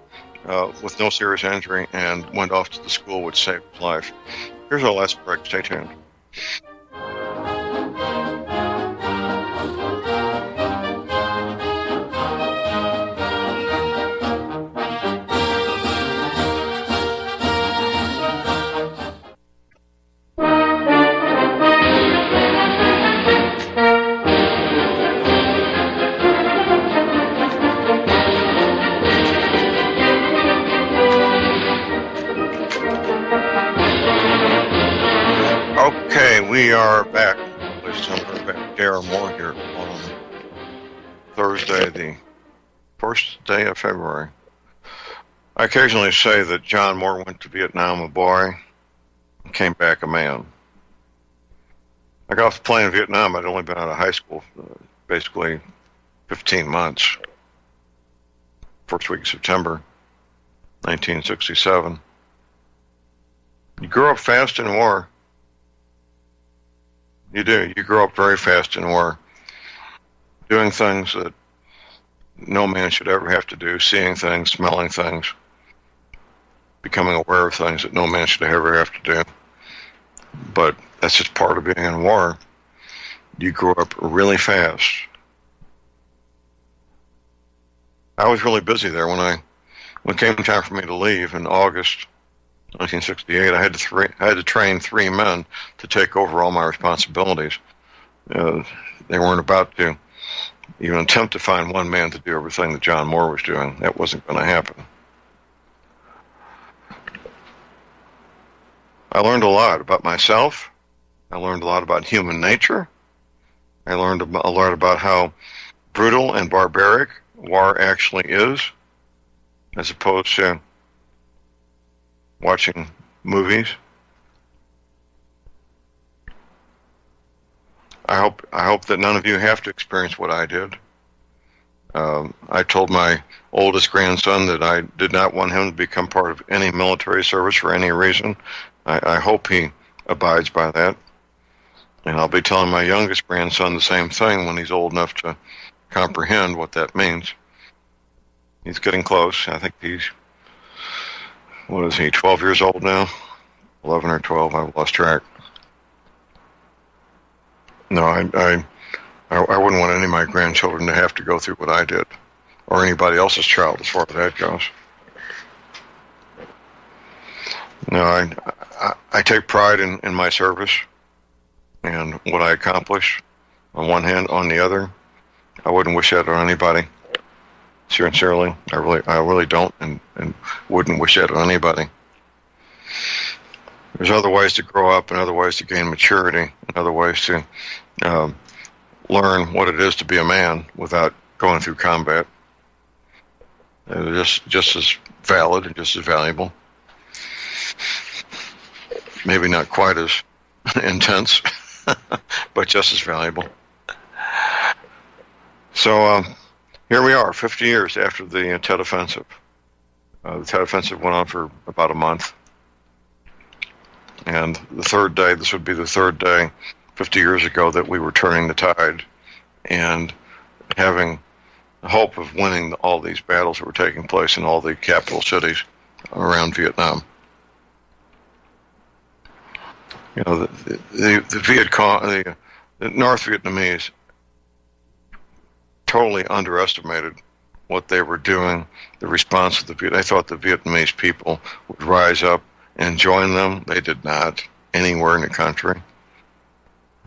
with no serious injury, and went off to the school, which saved his life. Here's our last break. Stay tuned. We are back, ladies and gentlemen, back. J.R. Moore here on Thursday, the first day of February. I occasionally say that John Moore went to Vietnam a boy and came back a man. I got off the plane in Vietnam. I'd only been out of high school for basically 15 months. First week of September, 1967. You grow up fast in war. You do. You grow up very fast in war, doing things that no man should ever have to do, seeing things, smelling things, becoming aware of things that no man should ever have to do. But that's just part of being in war. You grow up really fast. I was really busy there when it came time for me to leave in August 1968, I had to train 3 men to take over all my responsibilities. They weren't about to even attempt to find one man to do everything that John Moore was doing. That wasn't going to happen. I learned a lot about myself. I learned a lot about human nature. I learned a lot about how brutal and barbaric war actually is, as opposed to watching movies. I hope that none of you have to experience what I did. I told my oldest grandson that I did not want him to become part of any military service for any reason. I hope he abides by that. And I'll be telling my youngest grandson the same thing when he's old enough to comprehend what that means. He's getting close. I think he's, 12 years old now? 11 or 12, I've lost track. No, I wouldn't want any of my grandchildren to have to go through what I did, or anybody else's child, as far as that goes. No, I take pride in my service and what I accomplish. On one hand, on the other, I wouldn't wish that on anybody. Sincerely, I really don't, and wouldn't wish that on anybody. There's other ways to grow up, and other ways to gain maturity, and other ways to learn what it is to be a man without going through combat. Just as valid and just as valuable. Maybe not quite as intense, but just as valuable. So here we are, 50 years after the Tet Offensive. The Tet Offensive went on for about a month. And the third day, this would be the third day, 50 years ago, that we were turning the tide and having the hope of winning all these battles that were taking place in all the capital cities around Vietnam. You know, the Viet Cong, the North Vietnamese totally underestimated what they were doing, the response of the Viet. They thought the Vietnamese people would rise up and join them. They did not, anywhere in the country.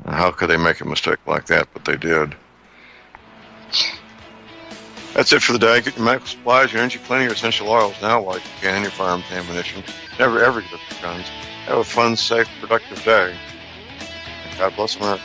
How could they make a mistake like that? But they did. That's it for the day. Get your medical supplies, your energy cleaning, your essential oils now while you can, your firearms and ammunition. Never ever give up your guns. Have a fun, safe, productive day. God bless America.